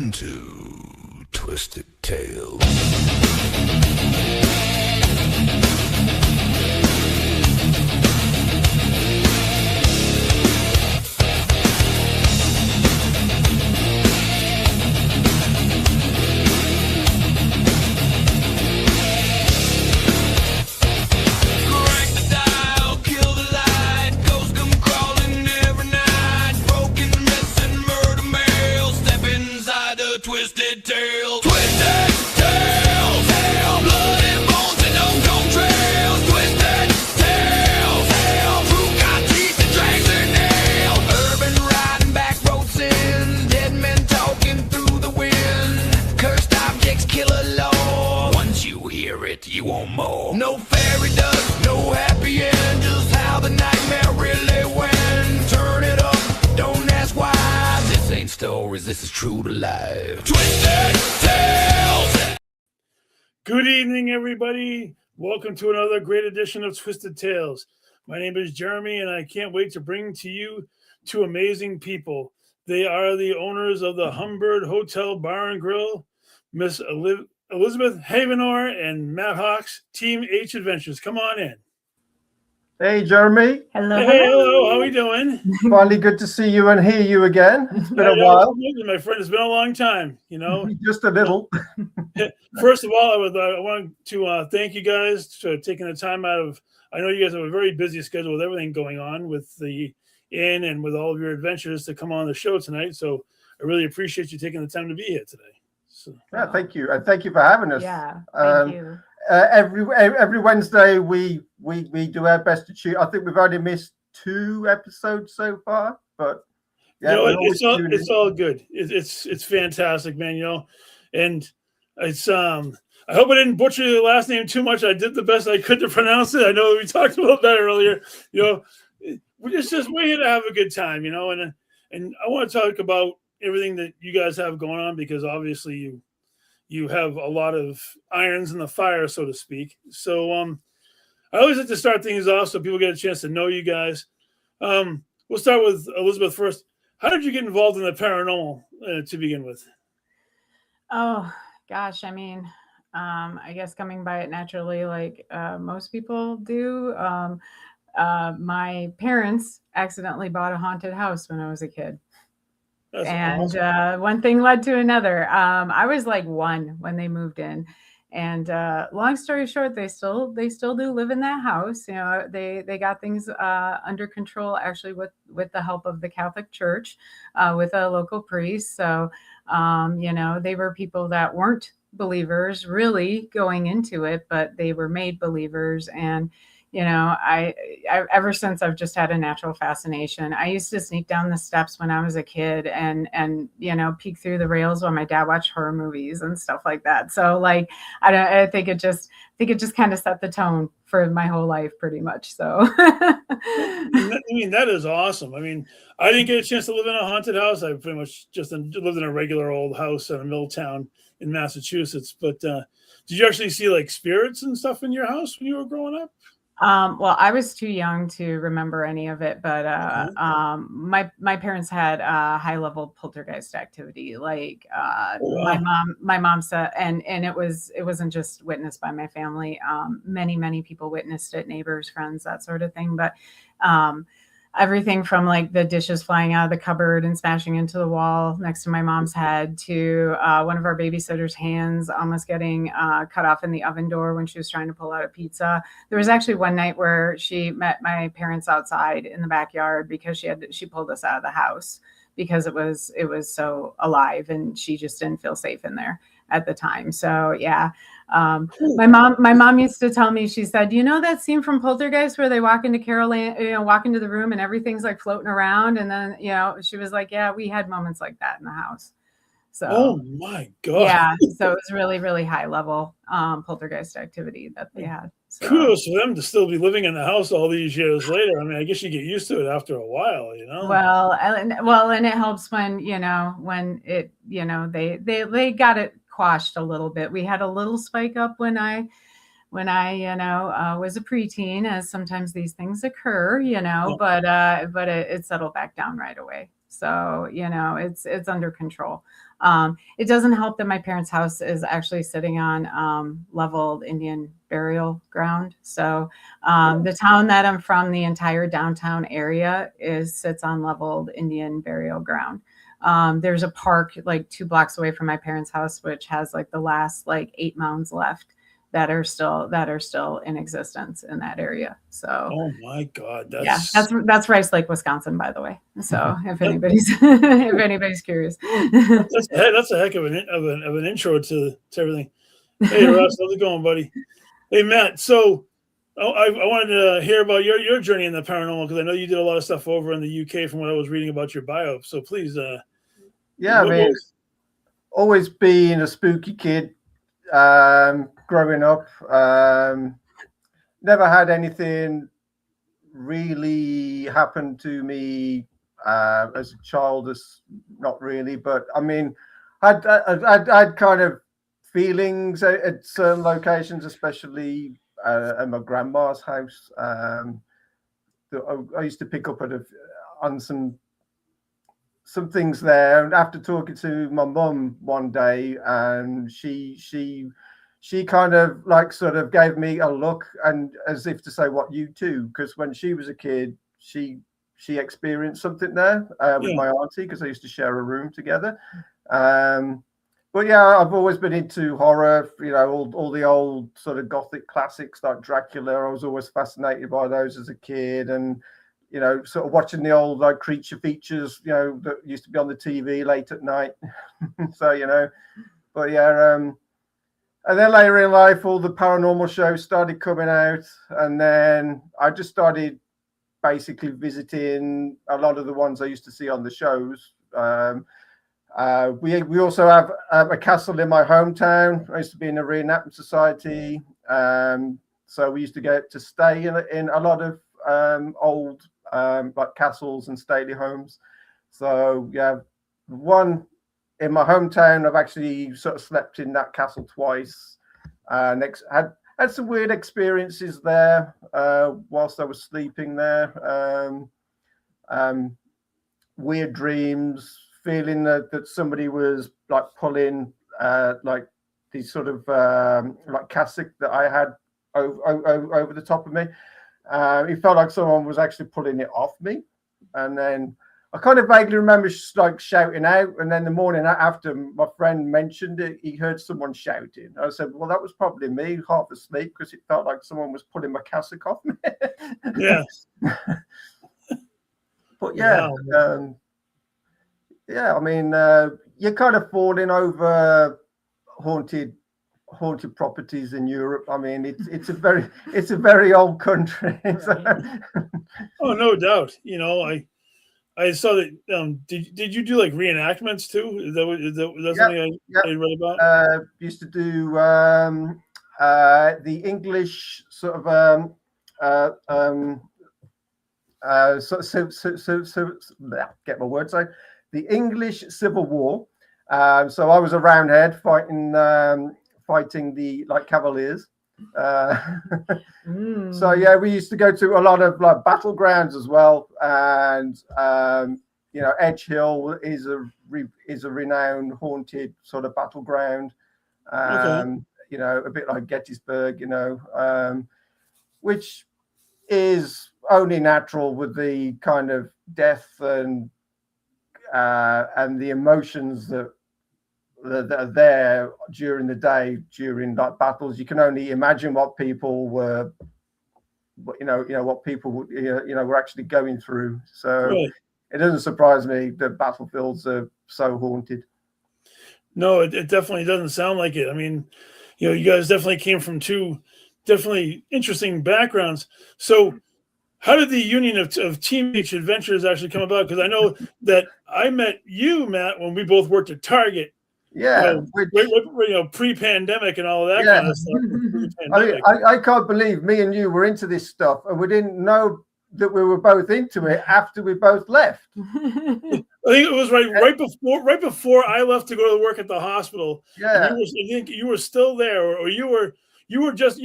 Welcome to Twisted Tales. Twisted Tales, Twisted Tales, hell, blood and bones and no contrails. Twisted Tales, hell, fruit got teeth and drags their nails. Urban riding, back road sins, dead men talking through the wind. Cursed objects, killer law. Once you hear it, you want more. No fairy dust, no happy end, just how the nightmare really went. Turn it up, don't ask why. This ain't stories, this is true to life. Twisted Tales. Good evening, everybody. Welcome to another great edition of Twisted Tales. My name is Jeremy, and I can't wait to bring to you two amazing people. They are the owners of the Humbird Hotel Bar and Grill, Miss Elizabeth Havenor and Matt Hawks, Team H Adventures. Come on in. Hey, Jeremy. Hello. Hey, hello. How are we doing? Finally good to see you and hear you again. It's been a while. My friend, it's been a long time, you know. Just a little. First of all, I want to thank you guys for taking the time out of, I know you guys have a very busy schedule with everything going on with the inn and with all of your adventures to come on the show tonight. So I really appreciate you taking the time to be here today. So, Yeah, thank you. And thank you for having us. Yeah, thank you. Every Wednesday we do our best to shoot. I think we've only missed 2 episodes so far, but yeah, you know, it's all good. It's fantastic, man. You know, and it's I hope I didn't butcher the last name too much. I did the best I could to pronounce it. I know we talked about that earlier. You know, we're here to have a good time. You know, and I want to talk about everything that you guys have going on because obviously you have a lot of irons in the fire, so to speak. So I always like to start things off so people get a chance to know you guys. We'll start with Elizabeth first. How did you get involved in the paranormal to begin with? Oh, gosh. I mean, I guess coming by it naturally like most people do. My parents accidentally bought a haunted house when I was a kid. That's And awesome. one thing led to another. I was like 1 when they moved in, and long story short, they still do live in that house. You know, they got things under control actually with the help of the Catholic Church, with a local priest. So you know, they were people that weren't believers really going into it, but they were made believers. And you know, I ever since I've just had a natural fascination. I used to sneak down the steps when I was a kid and you know, peek through the rails while my dad watched horror movies and stuff like that. So like I think it just kind of set the tone for my whole life pretty much. So I mean, that is awesome. I mean, I didn't get a chance to live in a haunted house. I pretty much just lived in a regular old house in a mill town in Massachusetts. But did you actually see like spirits and stuff in your house when you were growing up? Well, I was too young to remember any of it, but my parents had high level poltergeist activity. Like my mom said, and it wasn't just witnessed by my family. Many people witnessed it, neighbors, friends, that sort of thing. But everything from like the dishes flying out of the cupboard and smashing into the wall next to my mom's head to one of our babysitter's hands almost getting cut off in the oven door when she was trying to pull out a pizza. There was actually one night where she met my parents outside in the backyard because she pulled us out of the house because it was so alive and she just didn't feel safe in there at the time. So yeah. My mom used to tell me, she said, you know, that scene from Poltergeist where they walk into walk into the room and everything's like floating around. And then, you know, she was like, yeah, we had moments like that in the house. So, oh my God. Yeah. So it was really, really high level poltergeist activity that they had. So. Kudos for them to still be living in the house all these years later. I mean, I guess you get used to it after a while, you know? Well, and it helps when, you know, when it, you know, they got it quashed a little bit. We had a little spike up when I you know, was a preteen, as sometimes these things occur, you know, but it settled back down right away. So, you know, it's under control. It doesn't help that my parents' house is actually sitting on leveled Indian burial ground. So the town that I'm from, the entire downtown area sits on leveled Indian burial ground. There's a park like 2 blocks away from my parents' house, which has like the last like 8 mounds left that are still in existence in that area. So Oh my God, that's Rice Lake, Wisconsin, by the way. So if anybody's curious. that's a heck of an intro to everything. Hey Russ, how's it going, buddy? Hey Matt, so I wanted to hear about your journey in the paranormal, because I know you did a lot of stuff over in the UK from what I was reading about your bio. So please, yeah, I mean, always being a spooky kid, growing up, never had anything really happen to me as a child, not really, but I mean, I'd kind of feelings at certain locations, especially at my grandma's house. I used to pick up on some things there, and after talking to my mum one day, and she kind of like sort of gave me a look, and as if to say, what, you too? Because when she was a kid, she experienced something there with my auntie, because I used to share a room together. But yeah, I've always been into horror, you know, all the old sort of gothic classics like Dracula. I was always fascinated by those as a kid, and you know, sort of watching the old like creature features, you know, that used to be on the TV late at night. So, you know, but yeah, and then later in life, all the paranormal shows started coming out, and then I just started basically visiting a lot of the ones I used to see on the shows. We also have a castle in my hometown. I used to be in a reenactment society, so we used to get to stay in a lot of old like castles and stately homes. So yeah, one in my hometown, I've actually sort of slept in that castle twice. Next, had some weird experiences there whilst I was sleeping there. Weird dreams, feeling that somebody was like pulling like these sort of like cassock that I had over the top of me. It felt like someone was actually pulling it off me, and then I kind of vaguely remember like shouting out, and then the morning after, my friend mentioned it, he heard someone shouting. I said, well, that was probably me, half asleep, because it felt like someone was pulling my cassock off me. Yeah. But yeah, wow. Yeah, I mean, you're kind of falling over haunted properties in Europe. I mean, it's a very old country. Oh, no doubt. You know, I saw that. Did you do like reenactments too? Is that something I read about? Used to do the English sort of get my words out. The English Civil War. So I was a Roundhead fighting the like Cavaliers. So yeah, we used to go to a lot of like battlegrounds as well, and you know, Edge Hill is a renowned haunted sort of battleground. You know, a bit like Gettysburg, you know, which is only natural with the kind of death and the emotions that are there during the day during like battles. You can only imagine what people were, you know what people were actually going through. So It doesn't surprise me that battlefields are so haunted. No, it definitely doesn't sound like it. I mean, you know, you guys definitely came from two definitely interesting backgrounds. So how did the union of teenage adventures actually come about? Because I know that I met you, Matt, when we both worked at Target. Yeah, you know, pre-pandemic and all of that kind of stuff. I mean, I can't believe me and you were into this stuff, and we didn't know that we were both into it after we both left. I think it was right before I left to go to work at the hospital. Yeah, I think you were still there, or you guys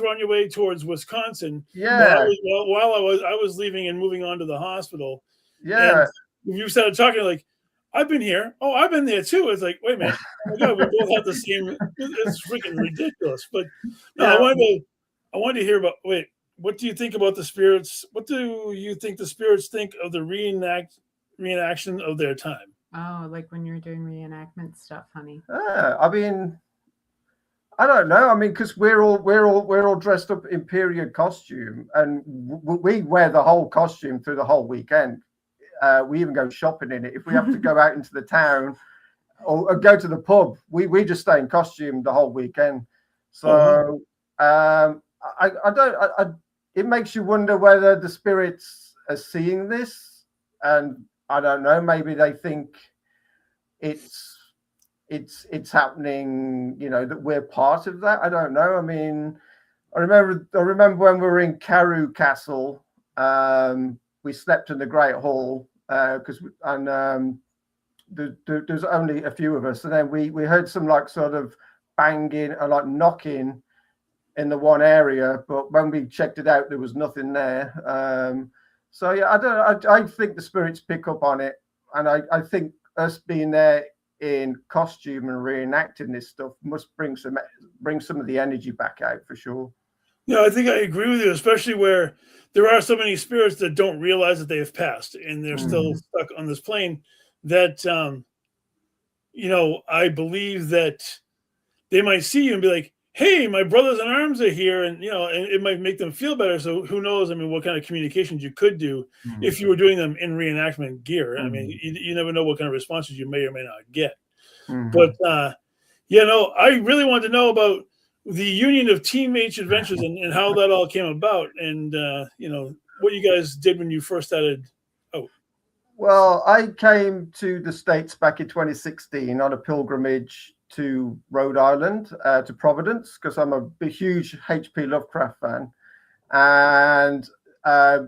were on your way towards Wisconsin. Yeah. While I was leaving and moving on to the hospital. Yeah. And you started talking like, I've been here. Oh, I've been there too. It's like, wait a minute. Oh my God, we both have the same. It's freaking ridiculous. But no, Yeah. I wanted to hear about. Wait, what do you think about the spirits? What do you think the spirits think of the reenaction of their time? Oh, like when you're doing reenactment stuff, honey. I mean, I don't know. I mean, because we're all dressed up in period costume, and we wear the whole costume through the whole weekend. We even go shopping in it. If we have to go out into the town or go to the pub, we just stay in costume the whole weekend. So it makes you wonder whether the spirits are seeing this, and I don't know. Maybe they think it's happening. You know, that we're part of that. I don't know. I mean, I remember when we were in Carew Castle. We slept in the Great Hall because there's only a few of us, and then we heard some like sort of banging and like knocking in the one area, but when we checked it out, there was nothing there. So yeah, I think the spirits pick up on it, and I think us being there in costume and reenacting this stuff must bring some of the energy back out for sure. Yeah, I think I agree with you, especially where there are so many spirits that don't realize that they have passed and they're still stuck on this plane. That I believe that they might see you and be like, "Hey, my brothers in arms are here," and and it might make them feel better. So who knows? I mean, what kind of communications you could do if you were doing them in reenactment gear? I mean, you never know what kind of responses you may or may not get. But I really wanted to know about the union of Team H Adventures and how that all came about, and what you guys did when you first started out. Well, I came to the States back in 2016 on a pilgrimage to Rhode Island, to Providence, because I'm a huge H.P. Lovecraft fan, and I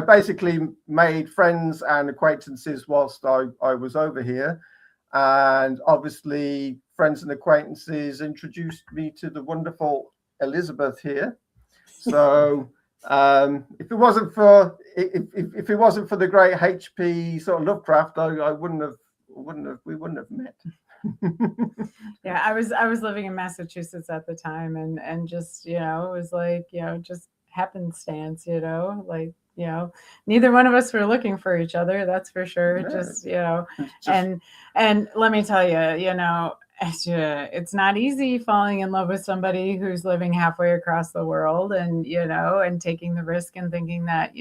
basically made friends and acquaintances whilst I was over here, and obviously friends and acquaintances introduced me to the wonderful Elizabeth here. So if it wasn't for the great HP sort of Lovecraft, we wouldn't have met. Yeah, I was living in Massachusetts at the time, and just it was like just happenstance, neither one of us were looking for each other, that's for sure. Yeah. And let me tell you, it's not easy falling in love with somebody who's living halfway across the world, and and taking the risk and thinking that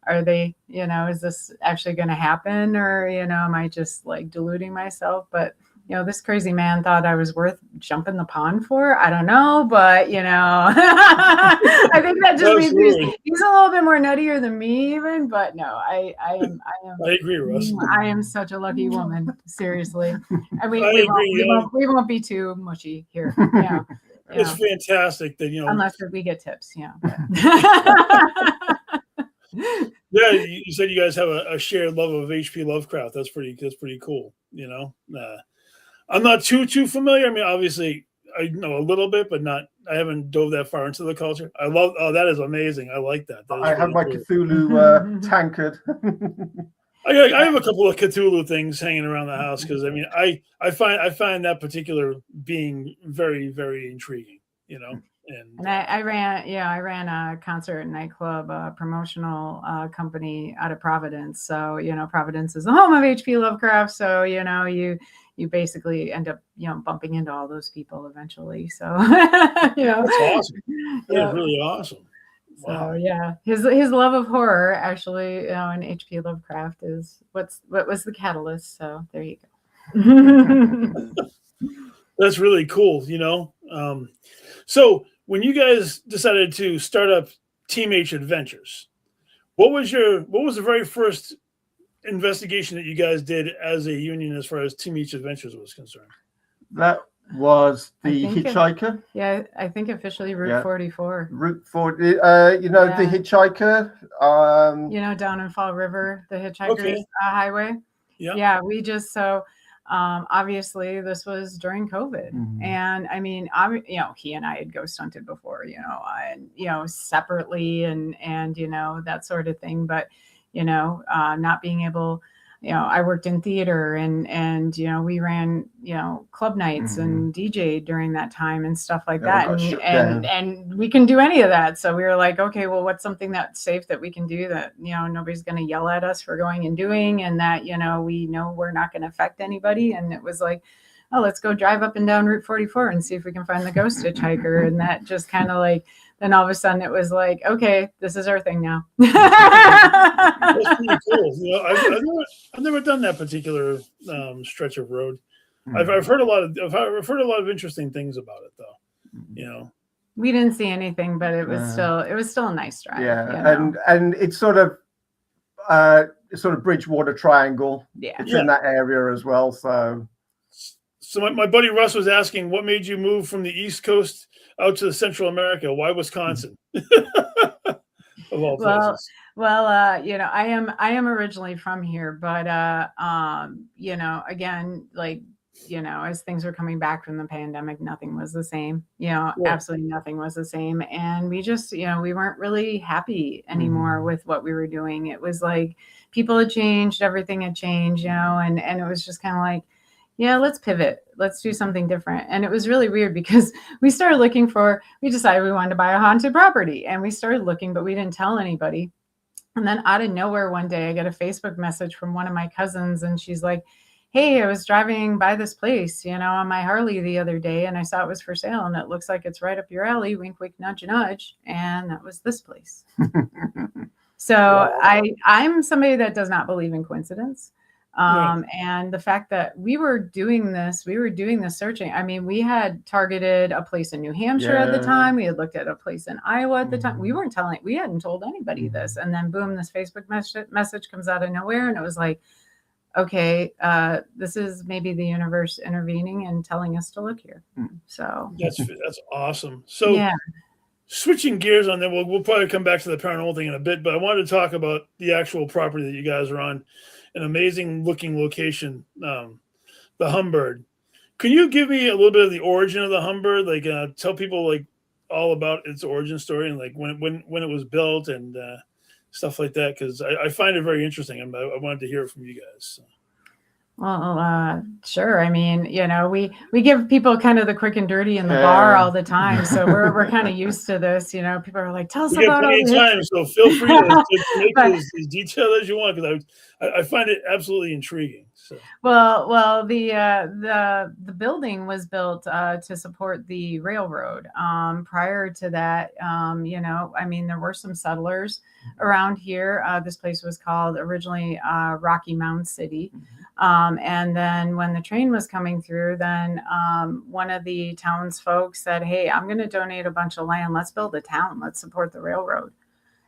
are they is this actually going to happen, or am I just like deluding myself? But this crazy man thought I was worth jumping the pond for. I don't know, but I think that just means he's a little bit more nuttier than me even. But no, I am. I agree, Russ. I am such a lucky woman. Seriously, and we won't be too mushy here. Yeah, it's fantastic that unless we get tips. Yeah. Yeah, you said you guys have a shared love of H.P. Lovecraft. That's pretty cool. I'm not too familiar. I mean, obviously, I know a little bit, but I haven't dove that far into the culture. I love. Oh, that is amazing. I like that. I have my Cthulhu tankard. I have a couple of Cthulhu things hanging around the house because I mean, I find that particular being very, very intriguing. And I ran a concert and nightclub promotional company out of Providence. So Providence is the home of H.P. Lovecraft. So you basically end up bumping into all those people eventually. So that's awesome. That's really awesome. Wow. So yeah, his love of horror actually, in H.P. Lovecraft is what was the catalyst. So there you go. That's really cool. So when you guys decided to start up Team H Adventures, what was the very first investigation that you guys did as a union as far as Team H Adventures was concerned? That was the Hitchhiker. I think officially Route 44. Route 40. The Hitchhiker. Down in Fall River, the Hitchhikers Highway. Yeah. Yeah, we just obviously this was during COVID, and I mean, he and I had ghost hunted before, and separately and that sort of thing, but not being able I worked in theater and we ran, club nights and DJ during that time and stuff like that. And we can do any of that. So we were like, okay, well, what's something that's safe that we can do that, nobody's going to yell at us for going and doing, and that, we know we're not going to affect anybody. And it was like, oh, let's go drive up and down Route 44 and see if we can find the ghost hitchhiker. And that just kind of like, then all of a sudden it was like, okay, this is our thing now. That's pretty cool. I've never done that particular stretch of road. I've heard a lot of interesting things about it though. We didn't see anything, but it was still a nice drive. Yeah, and it's sort of Bridgewater Triangle. Yeah, it's in that area as well. So my buddy Russ was asking, what made you move from the East Coast out to Central America? Why Wisconsin? Of all places. Well, I am originally from here, but again, like, as things were coming back from the pandemic, nothing was the same. Absolutely nothing was the same, and we just, we weren't really happy anymore with what we were doing. It was like people had changed, everything had changed, and it was just kind of like, yeah, let's pivot. Let's do something different. And it was really weird because we decided we wanted to buy a haunted property, and we started looking, but we didn't tell anybody. And then out of nowhere one day, I get a Facebook message from one of my cousins, and she's like, hey, I was driving by this place, on my Harley the other day, and I saw it was for sale, and it looks like it's right up your alley, wink, wink, nudge, nudge. And that was this place. So wow. I'm somebody that does not believe in coincidence. And the fact that we were doing this searching. I mean, we had targeted a place in New Hampshire at the time. We had looked at a place in Iowa at the time. We hadn't told anybody this. And then boom, this Facebook message comes out of nowhere. And it was like, okay, this is maybe the universe intervening and telling us to look here. So that's awesome. So switching gears on that, we'll probably come back to the paranormal thing in a bit, but I wanted to talk about the actual property that you guys are on. An amazing looking location, the Humbird. Can you give me a little bit of the origin of the Humbird? Like, tell people like all about its origin story and like when it was built and stuff like that, because I find it very interesting, and I wanted to hear it from you guys. So. Well, sure. I mean, we give people kind of the quick and dirty in the bar all the time, so we're kind of used to this. People are like, "Tell us about it." Time, so feel free to make as detailed as you want, because I find it absolutely intriguing. So. Well, the building was built to support the railroad. Prior to that, there were some settlers around here. This place was called originally Rocky Mound City. And then when the train was coming through, then one of the townsfolk said, hey, I'm going to donate a bunch of land. Let's build a town. Let's support the railroad.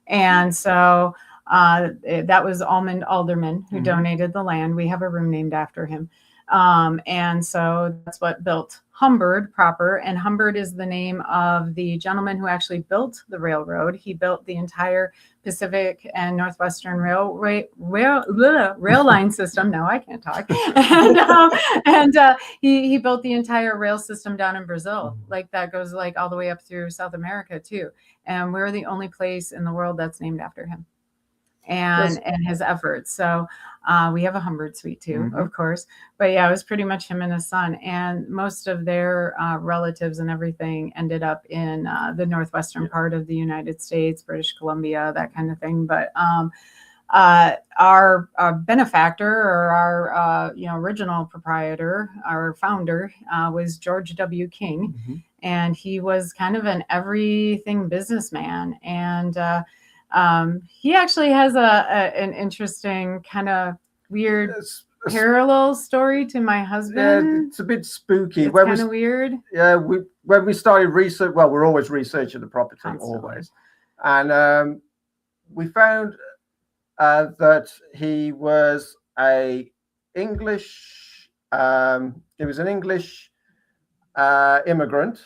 And so that was Almond Alderman who donated the land. We have a room named after him. And so that's what built Humbird proper. And Humbird is the name of the gentleman who actually built the railroad. He built the entire Pacific and Northwestern rail line system. Now I can't talk. And he built the entire rail system down in Brazil. Like that goes like all the way up through South America too. And we're the only place in the world that's named after him and his efforts. So we have a Humbird suite too, of course. But yeah, it was pretty much him and his son. And most of their relatives and everything ended up in the northwestern part of the United States, British Columbia, that kind of thing. But our benefactor or our original proprietor, our founder, was George W. King. And he was kind of an everything businessman. And he actually has an interesting kind of weird parallel story to my husband. Yeah, it's a bit spooky. It's kind of weird. Yeah, when we started research, well, we're always researching the property, always. And we found that he was an English immigrant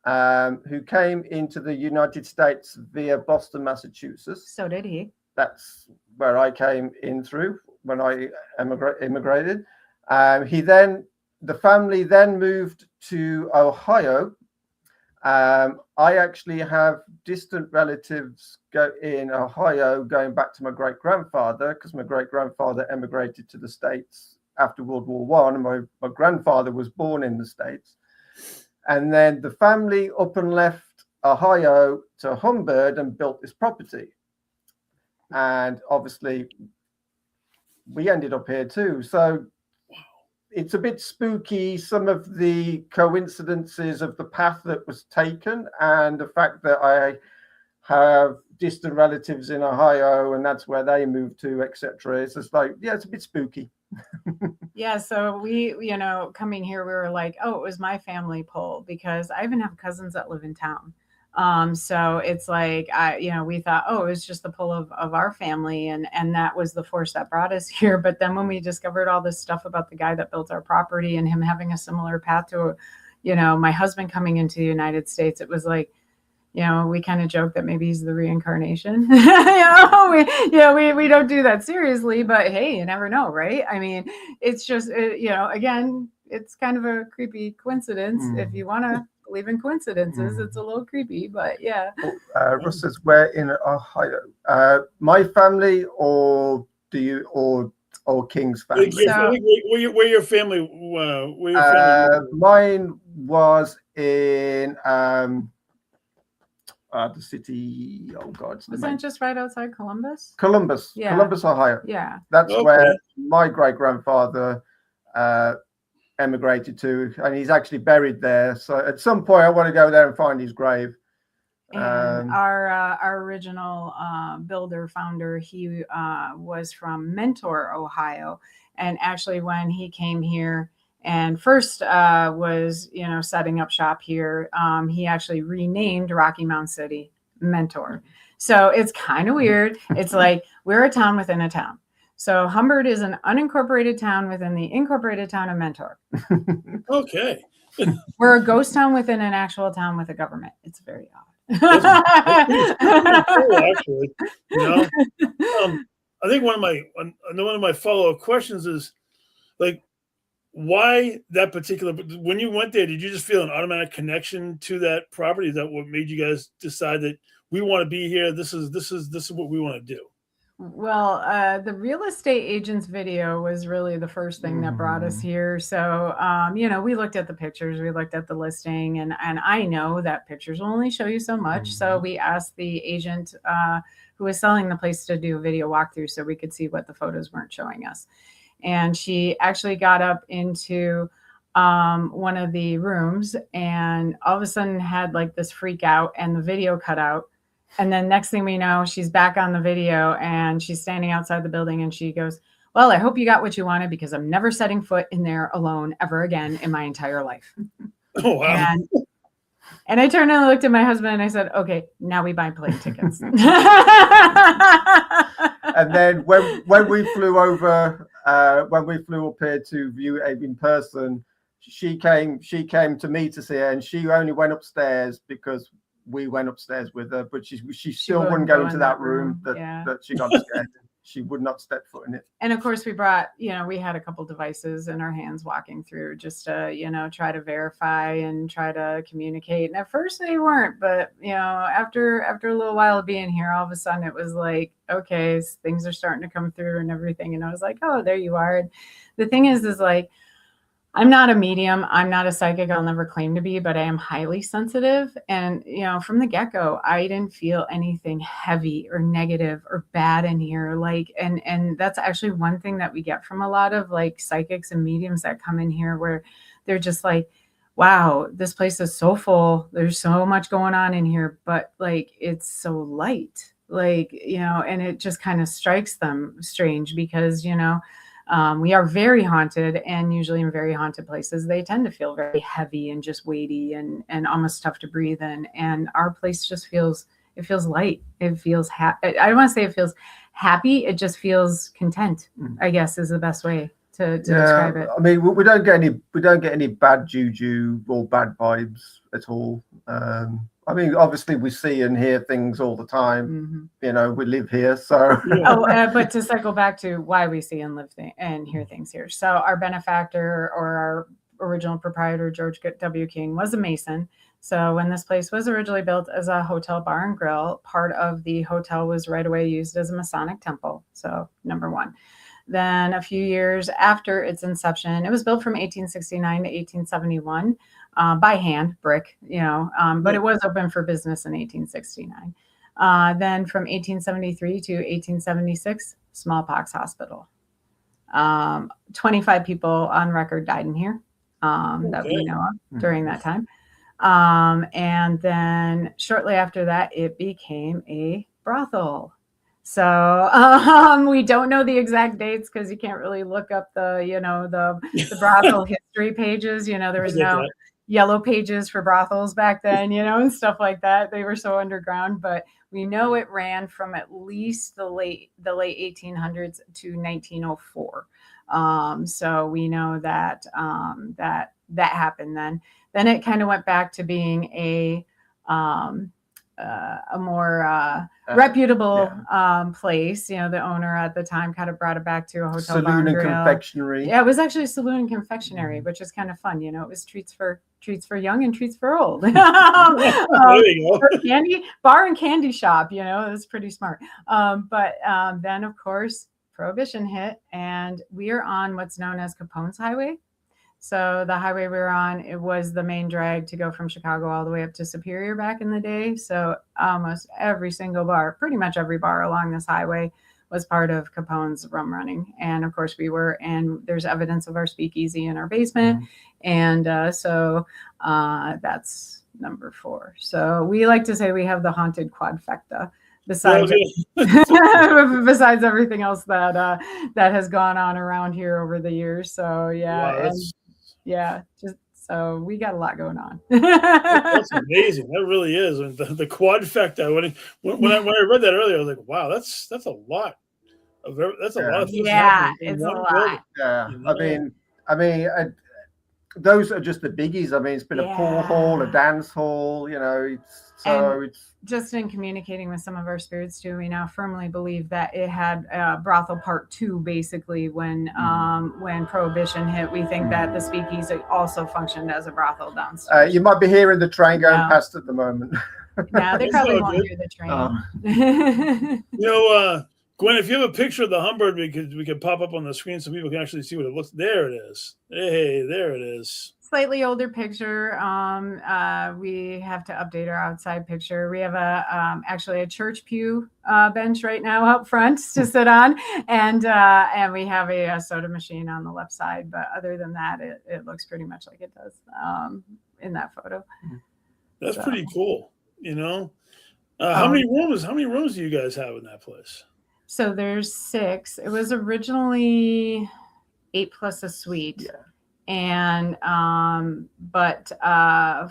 who came into the United States via Boston, Massachusetts. So did he. That's where I came in through when I immigrated. The family then moved to Ohio, I actually have distant relatives in Ohio going back to my great-grandfather, because my great-grandfather emigrated to the States after World War One, and my grandfather was born in the States. And then the family up and left Ohio to Humbird and built this property. And obviously, we ended up here too. So it's a bit spooky, some of the coincidences of the path that was taken, and the fact that I have distant relatives in Ohio and that's where they moved to, etc. It's just like, yeah, it's a bit spooky. Yeah, so we, coming here, we were like, oh, it was my family pull, because I even have cousins that live in town. So it's like, we thought, oh, it was just the pull of our family, and that was the force that brought us here. But then when we discovered all this stuff about the guy that built our property and him having a similar path to, my husband coming into the United States, it was like, we kind of joke that maybe he's the reincarnation. we don't do that seriously, but hey, you never know, right? I mean, it's just, again, it's kind of a creepy coincidence. If you want to believe in coincidences, it's a little creepy, but yeah. Russ says, where in Ohio? My family, or King's family? Where your family? Mine was in the city. Oh God, wasn't it just right outside Columbus? Columbus, yeah. Columbus, Ohio. Yeah, that's where my great-grandfather emigrated to, and he's actually buried there. So at some point, I want to go there and find his grave. And our original builder founder, he was from Mentor, Ohio, and actually when he came here and first was setting up shop here, he actually renamed Rocky Mountain City Mentor. So it's kind of weird. It's like we're a town within a town. So Humbird is an unincorporated town within the incorporated town of Mentor. Okay. We're a ghost town within an actual town with a government. It's very odd. That's cool, actually. I think one of my follow-up questions is, like, why that particular? When you went there, did you just feel an automatic connection to that property? Is that what made you guys decide that we want to be here? This is what we want to do. Well, the real estate agent's video was really the first thing that brought us here. So, we looked at the pictures, we looked at the listing, and I know that pictures will only show you so much. So we asked the agent who was selling the place to do a video walkthrough so we could see what the photos weren't showing us. And she actually got up into one of the rooms and all of a sudden had like this freak out, and the video cut out. And then next thing we know, she's back on the video and she's standing outside the building and she goes, well, I hope you got what you wanted, because I'm never setting foot in there alone ever again in my entire life. Oh, wow. And I turned and looked at my husband and I said, okay, now we buy plane tickets. And then when we flew over, when we flew up here to view it in person, she came to me to see her, and she only went upstairs because we went upstairs with her, but she still wouldn't go into that room that she got scared. She would not step foot in it. And of course we brought, we had a couple devices in our hands walking through just to, try to verify and try to communicate. And at first they weren't, but after a little while of being here, all of a sudden it was like, okay, things are starting to come through and everything. And I was like, oh, there you are. And the thing is like, I'm not a medium. I'm not a psychic. I'll never claim to be, but I am highly sensitive. And, from the get-go, I didn't feel anything heavy or negative or bad in here. Like, and that's actually one thing that we get from a lot of like psychics and mediums that come in here, where they're just like, wow, this place is so full. There's so much going on in here, but like, it's so light, like, and it just kind of strikes them strange because, we are very haunted, and usually in very haunted places, they tend to feel very heavy and just weighty and almost tough to breathe in. And our place just feels light. It feels happy. I don't want to say it feels happy. It just feels content, I guess, is the best way to describe it. I mean, we don't get any bad juju or bad vibes at all. I mean, obviously we see and hear things all the time. Mm-hmm. We live here, so. But to cycle back to why we see and live and hear things here. So our benefactor, or our original proprietor, George W. King, was a Mason. So when this place was originally built as a hotel bar and grill, part of the hotel was right away used as a Masonic temple. So number one. Then a few years after its inception, it was built from 1869 to 1871 by hand, brick, but it was open for business in 1869. Then from 1873 to 1876, smallpox hospital. 25 people on record died in here that we know of during that time. And then shortly after that, it became a brothel. So we don't know the exact dates because you can't really look up the brothel history pages. There was no yellow pages for brothels back then, and stuff like that. They were so underground, but we know it ran from at least the late 1800s to 1904. So we know that that happened then. Then it kind of went back to being a more reputable place. The owner at the time kind of brought it back to a hotel saloon and confectionery. Yeah, it was actually a saloon and confectionery, which is kind of fun. It was treats for young and treats for old. There you go. Bar and candy shop. It was pretty smart. But then of course Prohibition hit, and we are on what's known as Capone's Highway. So the highway we were on, it was the main drag to go from Chicago all the way up to Superior back in the day. So almost every single bar, pretty much every bar along this highway was part of Capone's rum running. And of course we were, and there's evidence of our speakeasy in our basement. And so that's number 4. So we like to say we have the haunted quadfecta. Besides everything else that has gone on around here over the years. So just so we got a lot going on. That's amazing. That really is. And the quadfecta. When I read that earlier, I was like, wow, that's a lot. That's a lot of things. Yeah, it's a lot. Yeah, I mean, those are just the biggies. I mean, it's been a pool hall, a dance hall. It's just in communicating with some of our spirits too, we now firmly believe that it had brothel part 2. Basically, when Prohibition hit, we think that the speakeasy also functioned as a brothel downstairs. You might be hearing the train going past at the moment. No, they probably won't hear the train. Gwen, if you have a picture of the Humbird, we could pop up on the screen so people can actually see what it looks. There it is. Hey, there it is. Slightly older picture. We have to update our outside picture. We have actually a church pew bench right now up front to sit on, and we have a soda machine on the left side. But other than that, it looks pretty much like it does in that photo. That's pretty cool. How many rooms? How many rooms do you guys have in that place? So there's 6. It was originally 8 plus a suite. Yeah. And but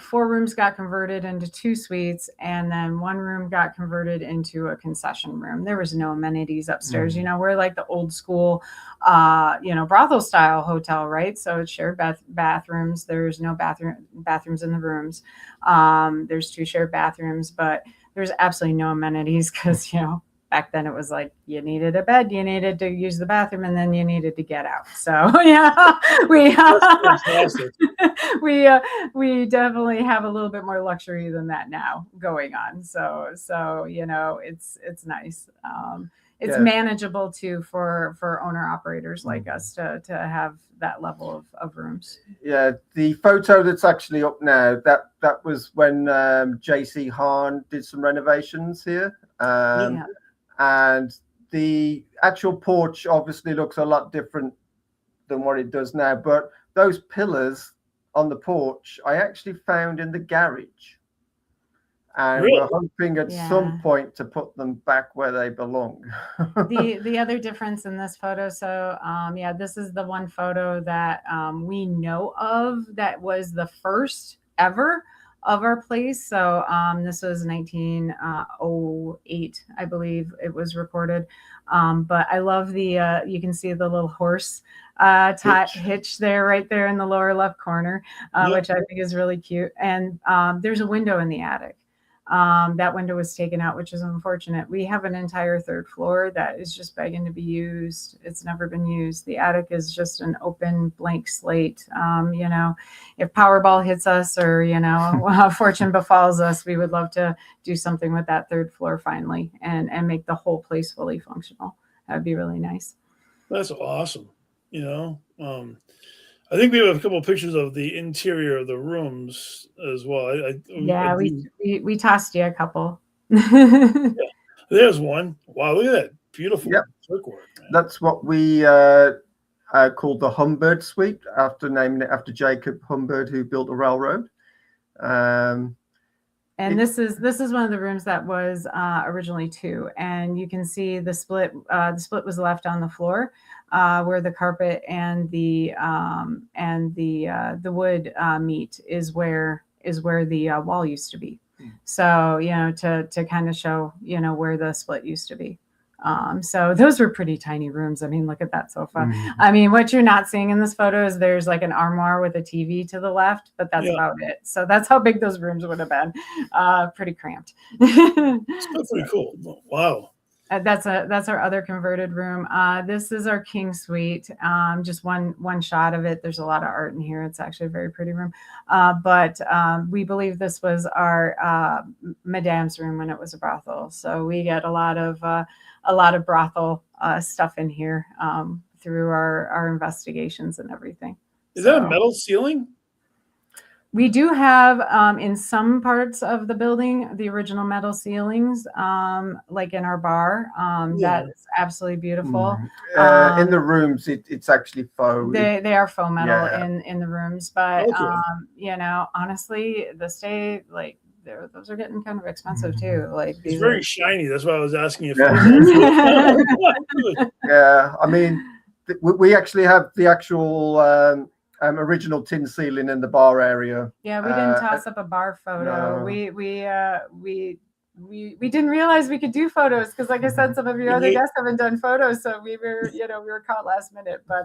4 rooms got converted into 2 suites, and then 1 room got converted into a concession room. There was no amenities upstairs. We're like the old school brothel style hotel, right? So it's shared bathrooms. There's no bathrooms in the rooms. There's 2 shared bathrooms, but there's absolutely no amenities because back then it was like you needed a bed, you needed to use the bathroom, and then you needed to get out. So we definitely have a little bit more luxury than that now going on. So it's nice. It's manageable too for owner operators like us to have that level of rooms. Yeah, the photo that's actually up now, that was when J.C. Hahn did some renovations here. And the actual porch obviously looks a lot different than what it does now. But those pillars on the porch, I actually found in the garage. And we're hoping at some point to put them back where they belong. The other difference in this photo, so this is the one photo that we know of that was the first ever of our place. So this was 1908, I believe it was recorded. But I love the you can see the little horse hitch there, right there in the lower left corner, which I think is really cute. And there's a window in the attic. That window was taken out, which is unfortunate. We have an entire third floor that is just begging to be used. It's never been used. The attic is just an open blank slate. You know, if Powerball hits us or, you know, fortune befalls us, we would love to do something with that third floor finally and make the whole place fully functional. That would be really nice. That's awesome. You know, I think we have a couple of pictures of the interior of the rooms as well. Yeah, we tossed you a couple. Yeah, there's one. Wow, look at that beautiful brickwork. That's what we called the Humbird Suite, after naming it after Jacob Humbird, who built a railroad. And this is one of the rooms that was originally 2, and you can see the split. The split was left on the floor, where the carpet and the wood meet is where the wall used to be. So, you know, to kind of show, you know, where the split used to be. So those were pretty tiny rooms. I mean, look at that sofa. I mean, what you're not seeing in this photo is there's like an armoire with a TV to the left, but that's about it. So that's how big those rooms would have been. Pretty cramped. That's pretty cool. Wow. That's our other converted room. This is our king suite. Just one shot of it. There's a lot of art in here. It's actually a very pretty room. But we believe this was our madame's room when it was a brothel. So we get a lot of brothel stuff in here through our investigations and everything. Is that a metal ceiling? We do have in some parts of the building the original metal ceilings, like in our bar. That's absolutely beautiful. In the rooms, it's actually faux. They are faux metal in the rooms, but you know, honestly, this day, like, those are getting kind of expensive too. Like, it's very shiny. That's why I was asking if. Yeah, I mean, we actually have the actual original tin ceiling in the bar area. Yeah, we didn't toss up a bar photo. No. We didn't realize we could do photos because, like I said, some of your other guests haven't done photos, so we were caught last minute. But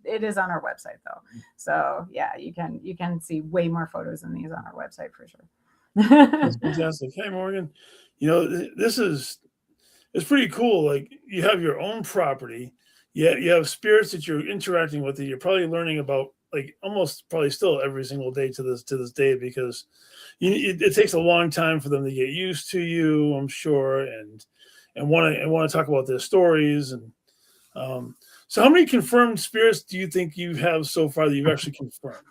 it is on our website though, so yeah, you can see way more photos than these on our website for sure. That's fantastic. Hey, Morgan, you know, it's pretty cool. Like, you have your own property. Yeah, you have spirits that you're interacting with that you're probably learning about, like, almost probably still every single day to this day, because it takes a long time for them to get used to you, I'm sure, and want to talk about their stories. And so, how many confirmed spirits do you think you have so far that you've actually confirmed?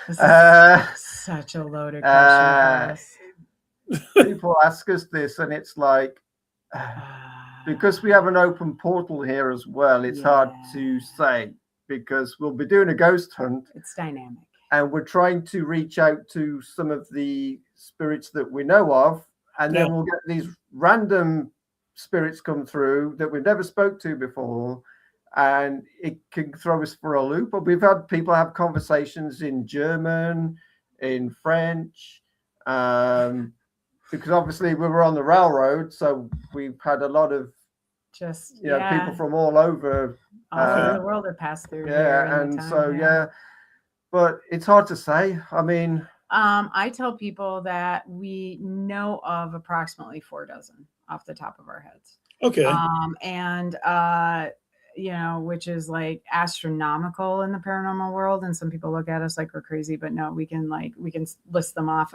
This is such a loaded question for us. People ask us this, and it's like, because we have an open portal here as well, it's hard to say, because we'll be doing a ghost hunt. It's dynamic. And we're trying to reach out to some of the spirits that we know of, and then we'll get these random spirits come through that we've never spoke to before, and it can throw us for a loop. But we've had people have conversations in German, in French, because obviously we were on the railroad, so we've had a lot of people from all over the world that passed through. But it's hard to say. I mean, I tell people that we know of approximately 4 dozen off the top of our heads. Okay. You know, which is like astronomical in the paranormal world. And some people look at us like we're crazy, but no, we can list them off.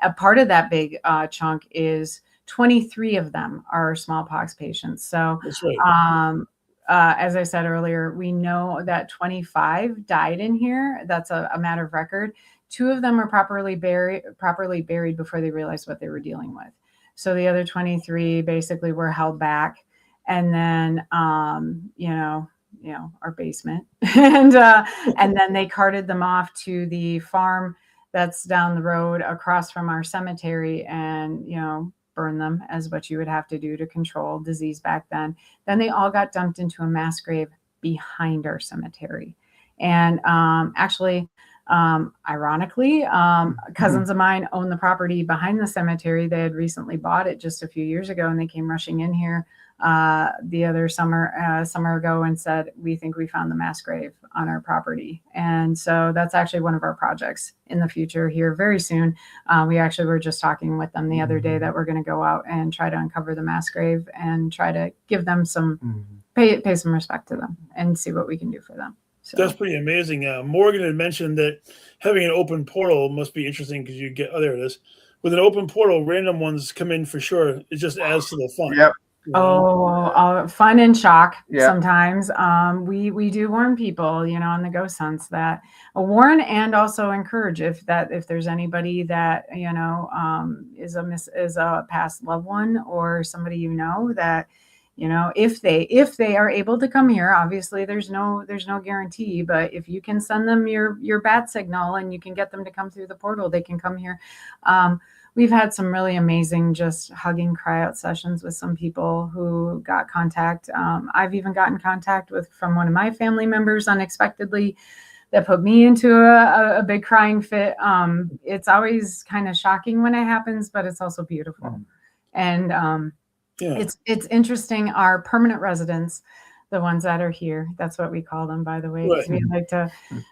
A part of that big chunk is 23 of them are smallpox patients. So that's right. As I said earlier, we know that 25 died in here. That's a matter of record. 2 of them are properly buried before they realized what they were dealing with. So the other 23 basically were held back. And then, our basement, and then they carted them off to the farm that's down the road across from our cemetery, and burn them as what you would have to do to control disease back then. Then they all got dumped into a mass grave behind our cemetery, and ironically, cousins of mine own the property behind the cemetery. They had recently bought it just a few years ago, and they came rushing in here the other summer ago and said, we think we found the mass grave on our property. And so that's actually one of our projects in the future here very soon. We actually were just talking with them the other day that we're going to go out and try to uncover the mass grave and try to give them some, pay some respect to them and see what we can do for them. So. That's pretty amazing. Morgan had mentioned that having an open portal must be interesting because you get, oh, there it is. With an open portal, random ones come in for sure. It just adds to the fun. Yep. Fun and shock. Yeah. Sometimes we do warn people, you know, on the ghost hunts that warn and also encourage if there's anybody that, you know, is a past loved one or somebody, you know, that, you know, if they are able to come here, obviously there's no guarantee, but if you can send them your bat signal and you can get them to come through the portal, they can come here. We've had some really amazing just hugging cry out sessions with some people who got contact. I've even gotten contact from one of my family members unexpectedly that put me into a big crying fit. It's always kind of shocking when it happens, but it's also beautiful. And it's interesting. Our permanent residents, the ones that are here, that's what we call them, by the way, because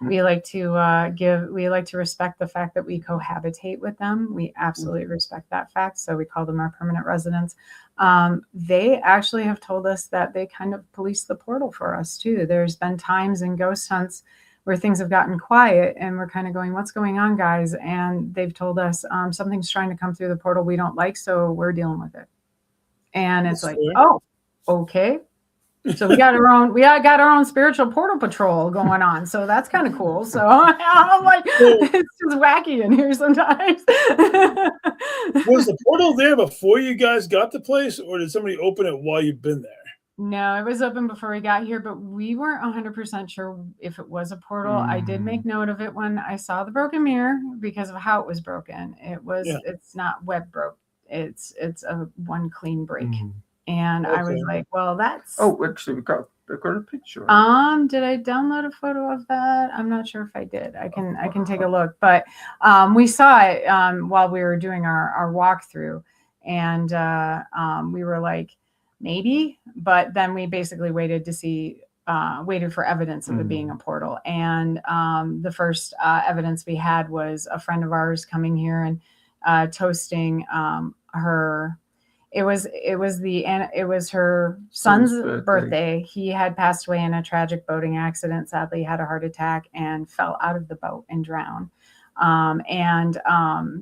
we like to respect the fact that we cohabitate with them. We absolutely respect that fact. So we call them our permanent residents. They actually have told us that they kind of police the portal for us too. There's been times in ghost hunts where things have gotten quiet and we're kind of going, what's going on, guys? And they've told us something's trying to come through the portal we don't like, so we're dealing with it. And it's like, oh, okay. So we got our own spiritual portal patrol going on. So that's kind of cool. So I'm like, it's just wacky in here sometimes. Was the portal there before you guys got the place, or did somebody open it while you've been there? No, it was open before we got here, but we weren't 100% sure if it was a portal. I did make note of it when I saw the broken mirror because of how it was broken. It's not web broke. It's a one clean break. And I was like, well, that's... Oh, actually, we've got a picture. Did I download a photo of that? I'm not sure if I did. I can take a look. But we saw it while we were doing our walkthrough. And we were like, maybe. But then we basically waited for evidence of it being a portal. And the first evidence we had was a friend of ours coming here and toasting her... It was her son's birthday. He had passed away in a tragic boating accident. Sadly, had a heart attack and fell out of the boat and drowned.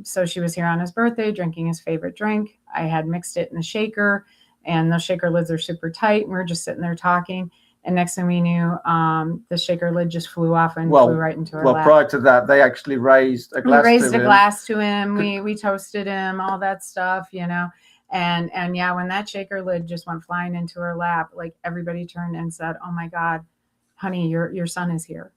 So she was here on his birthday, drinking his favorite drink. I had mixed it in the shaker, and the shaker lids are super tight. And we were just sitting there talking. And next thing we knew, the shaker lid just flew off and flew right into her lap. Well, prior to that, they actually raised a glass. Glass to him. We toasted him, all that stuff, you know. And yeah, when that shaker lid just went flying into her lap, like everybody turned and said, "Oh my God, honey, your son is here."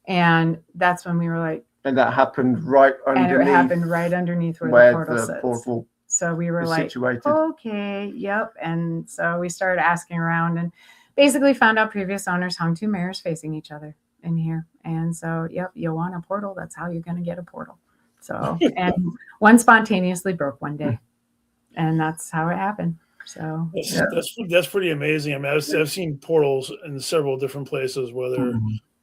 And that's when we were like, and that happened right underneath. And it happened right underneath where the portal sits. Portal so we were like, situated. Okay, yep. And so we started asking around and basically found out previous owners hung two mirrors facing each other in here. And so, yep, you want a portal. That's how you're going to get a portal. So, and one spontaneously broke one day. And that's how it happened. So that's pretty amazing. I mean, I've seen portals in several different places, whether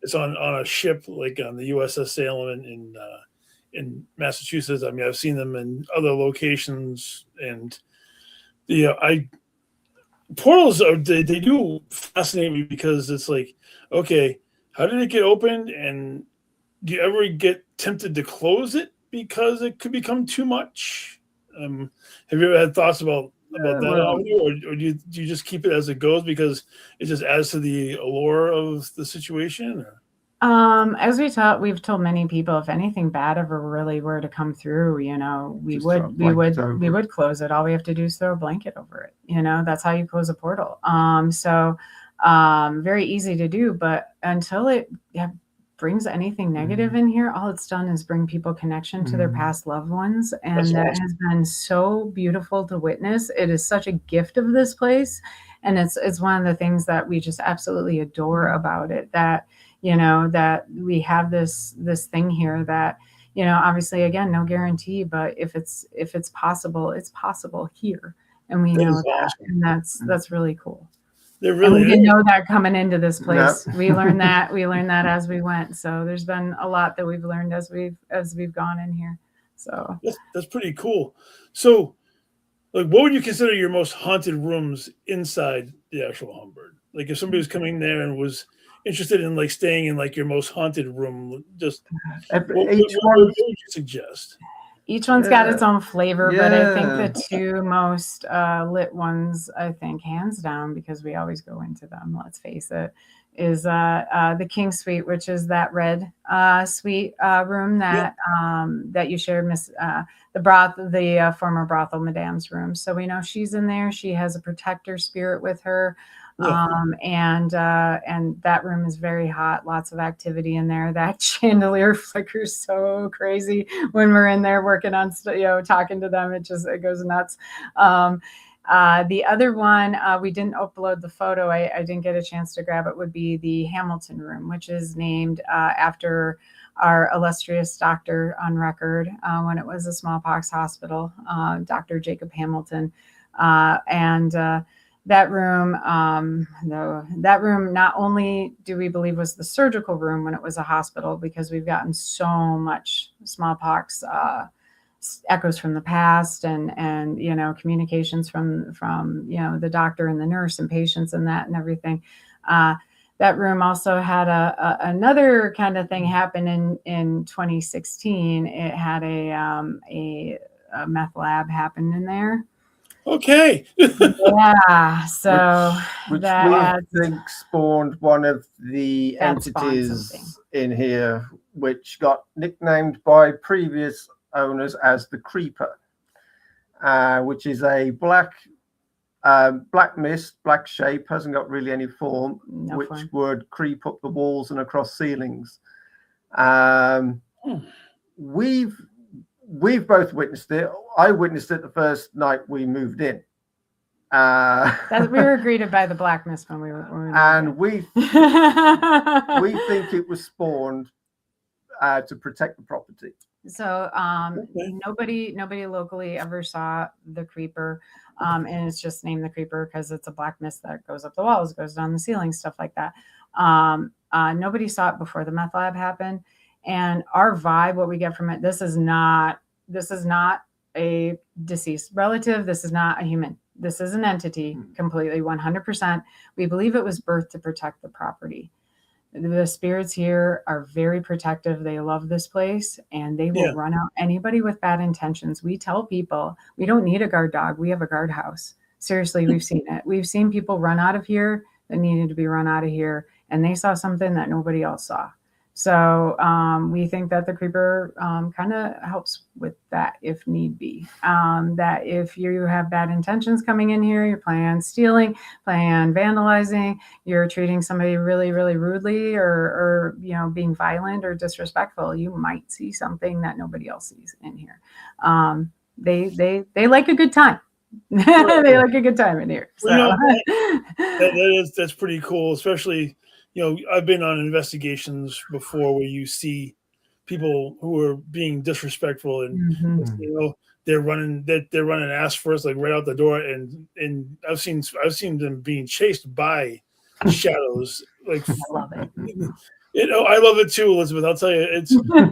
it's on a ship like on the USS Salem in Massachusetts. I mean, I've seen them in other locations, and portals they do fascinate me because it's like, okay, how did it get opened, and do you ever get tempted to close it because it could become too much? Have you ever had thoughts about that, or do you just keep it as it goes because it just adds to the allure of the situation? Or? As we've told many people, if anything bad ever really were to come through, you know, we would close it. All we have to do is throw a blanket over it. You know, that's how you close a portal. Very easy to do, but until it brings anything negative in here, all it's done is bring people connection to their past loved ones, and that has been so beautiful to witness. It is such a gift of this place, and it's one of the things that we just absolutely adore about it, that you know that we have this thing here that, you know, obviously again, no guarantee, but if it's possible, it's possible here. and we That know is that, awesome. and that's really cool. They And really we didn't is. know that coming into this No. place. We learned that as we went. So there's been a lot that we've learned as we've gone in here. So That's pretty cool. So, like, what would you consider your most haunted rooms inside the actual Humbird? Like, if somebody was coming there and was interested in like staying in like your most haunted room, just what Each would one, you suggest? each one's got its own flavor, but I think Yeah. the two most lit ones, I think, hands down, because we always go into them, let's face it, is the King Suite, which is that red suite room that that you shared, Miss the former brothel madame's room. So we know she's in there. She has a protector spirit with her. Yeah. And that room is very hot, lots of activity in there. That chandelier flickers so crazy when we're in there working on, talking to them. It goes nuts. The other one, we didn't upload the photo. I didn't get a chance to grab it, would be the Hamilton room, which is named after our illustrious doctor on record when it was a smallpox hospital, Dr. Jacob Hamilton. That room, not only do we believe was the surgical room when it was a hospital, because we've gotten so much smallpox echoes from the past, and communications from the doctor and the nurse and patients and that and everything. That room also had another kind of thing happen in 2016. It had a meth lab happen in there. Okay. Yeah, so which that we think spawned one of the That spawned entities something. in here, which got nicknamed by previous owners as the Creeper, which is a black mist, black shape, hasn't got really any form, No which form. would creep up the walls and across ceilings. We've both witnessed it. I witnessed it the first night we moved in. we were greeted by the black mist when we were And we think it was spawned to protect the property. So Okay. nobody locally ever saw the Creeper, and it's just named the Creeper because it's a black mist that goes up the walls, goes down the ceiling, stuff like that. Nobody saw it before the meth lab happened, and our vibe, what we get from it, this is not a deceased relative. This is not a human. This is an entity, completely 100%. We believe it was birthed to protect the property. The spirits here are very protective. They love this place, and they will run out anybody with bad intentions. We tell people we don't need a guard dog. We have a guard house. Seriously, we've seen it. We've seen people run out of here that needed to be run out of here, and they saw something that nobody else saw. So we think that the Creeper kind of helps with that if need be. That if you have bad intentions coming in here, you're planning on stealing, planning on vandalizing, you're treating somebody really, really rudely, or being violent or disrespectful, you might see something that nobody else sees in here. They like a good time. They like a good time in here. So. Well, that's pretty cool, especially. I've been on investigations before where you see people who are being disrespectful, and they're running ass first, like right out the door, and I've seen them being chased by shadows. Like, I love it. I love it too, Elizabeth. I'll tell you, it's if you're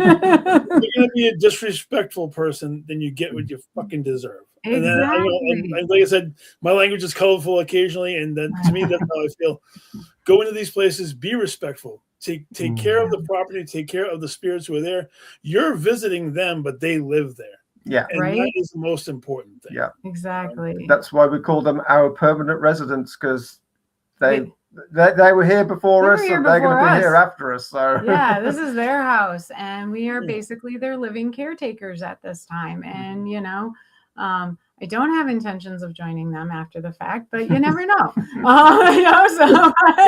gonna be a disrespectful person, then you get what you fucking deserve. And then, and like I said, my language is colorful occasionally, and then to me, that's how I feel. Go into these places, be respectful, take care of the property, take care of the spirits who are there. You're visiting them, but they live there. Yeah, and that is the most important thing. Yeah, exactly. That's why we call them our permanent residents, because they were here before us, and they're going to be here after us. So yeah, this is their house, and we are basically their living caretakers at this time. And I don't have intentions of joining them after the fact, but you never know. So. You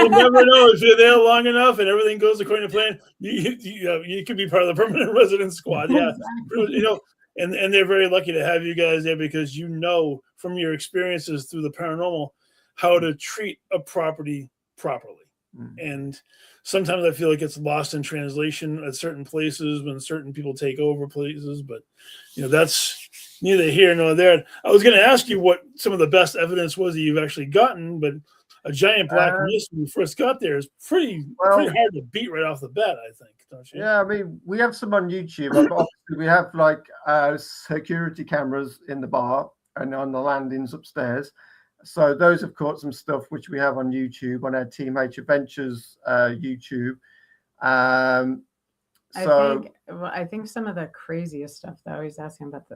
never know. If you're there long enough and everything goes according to plan, you could be part of the permanent resident squad. Yeah, exactly. And they're very lucky to have you guys there, because from your experiences through the paranormal how to treat a property properly. And sometimes I feel like it's lost in translation at certain places when certain people take over places, but neither here nor there. I was going to ask you what some of the best evidence was that you've actually gotten, but a giant black mist when you first got there is pretty hard to beat right off the bat, I think, don't you? Yeah, I mean, we have some on YouTube. Obviously, we have like security cameras in the bar and on the landings upstairs. So those have caught some stuff which we have on YouTube on our Team H Adventures YouTube. I think some of the craziest stuff, though, he's asking about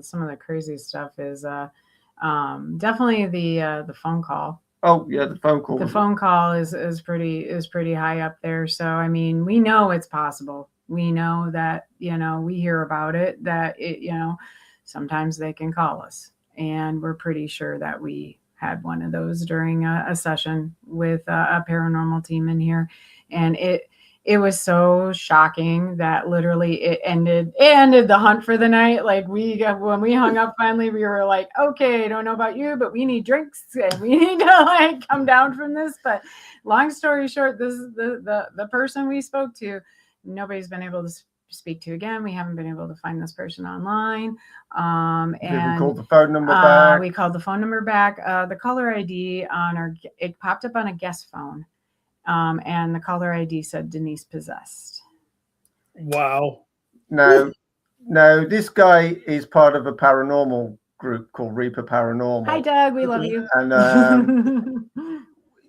some of the craziest stuff is definitely the phone call. Oh yeah, the phone call. The phone call is pretty high up there. So I mean, we know it's possible. We know that we hear about it, that it sometimes they can call us, and we're pretty sure that we had one of those during a session with a paranormal team in here, and it was so shocking that literally it ended the hunt for the night. Like when we hung up finally, we were like, okay, I don't know about you, but we need drinks and we need to like come down from this. But long story short, this is the person we spoke to. Nobody's been able to speak to again. We haven't been able to find this person online. And we called the phone number back. We called the phone number back. The caller ID it popped up on a guest phone. And the caller ID said Denise possessed. Wow. No, this guy is part of a paranormal group called Reaper Paranormal. Hi, Doug. We love you. And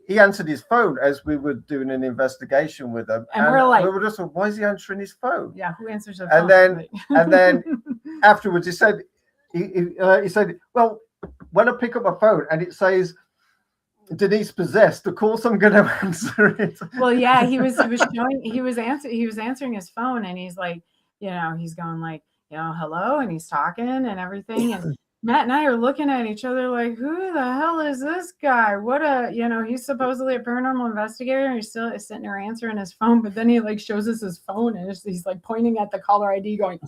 he answered his phone as we were doing an investigation with him. And we're like, we were just like, why is he answering his phone? Yeah, who answers their phone? And then afterwards he said, well, when I pick up my phone and it says Denise possessed, of course I'm going to answer it. Well, yeah, he was answering his phone, and he's like, he's going like, hello, and he's talking and everything, and Matt and I are looking at each other like, who the hell is this guy? What he's supposedly a paranormal investigator, and he's still sitting there answering his phone, but then he like shows us his phone, and he's like pointing at the caller ID going,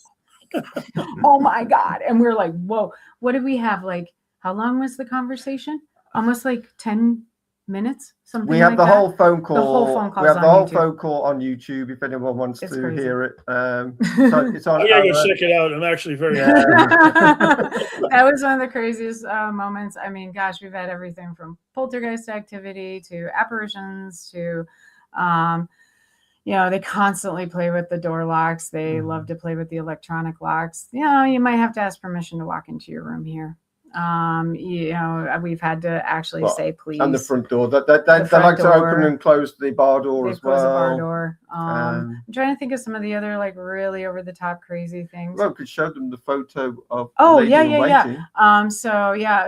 oh my God. And we're like, whoa, what did we have? Like, how long was the conversation? Almost like 10 minutes, something. We have like the that. whole phone call. The whole phone call. We have the whole phone call on YouTube if anyone wants to hear it. So it's on. I gotta go check it out. I'm actually very. That was one of the craziest moments. I mean, gosh, we've had everything from poltergeist activity to apparitions to, they constantly play with the door locks. They love to play with the electronic locks. You might have to ask permission to walk into your room here. We've had to actually say please. And the front door. They like to open and close the bar door as well. Close the bar door. I'm trying to think of some of the other like really over the top crazy things. Well, we could show them the photo of.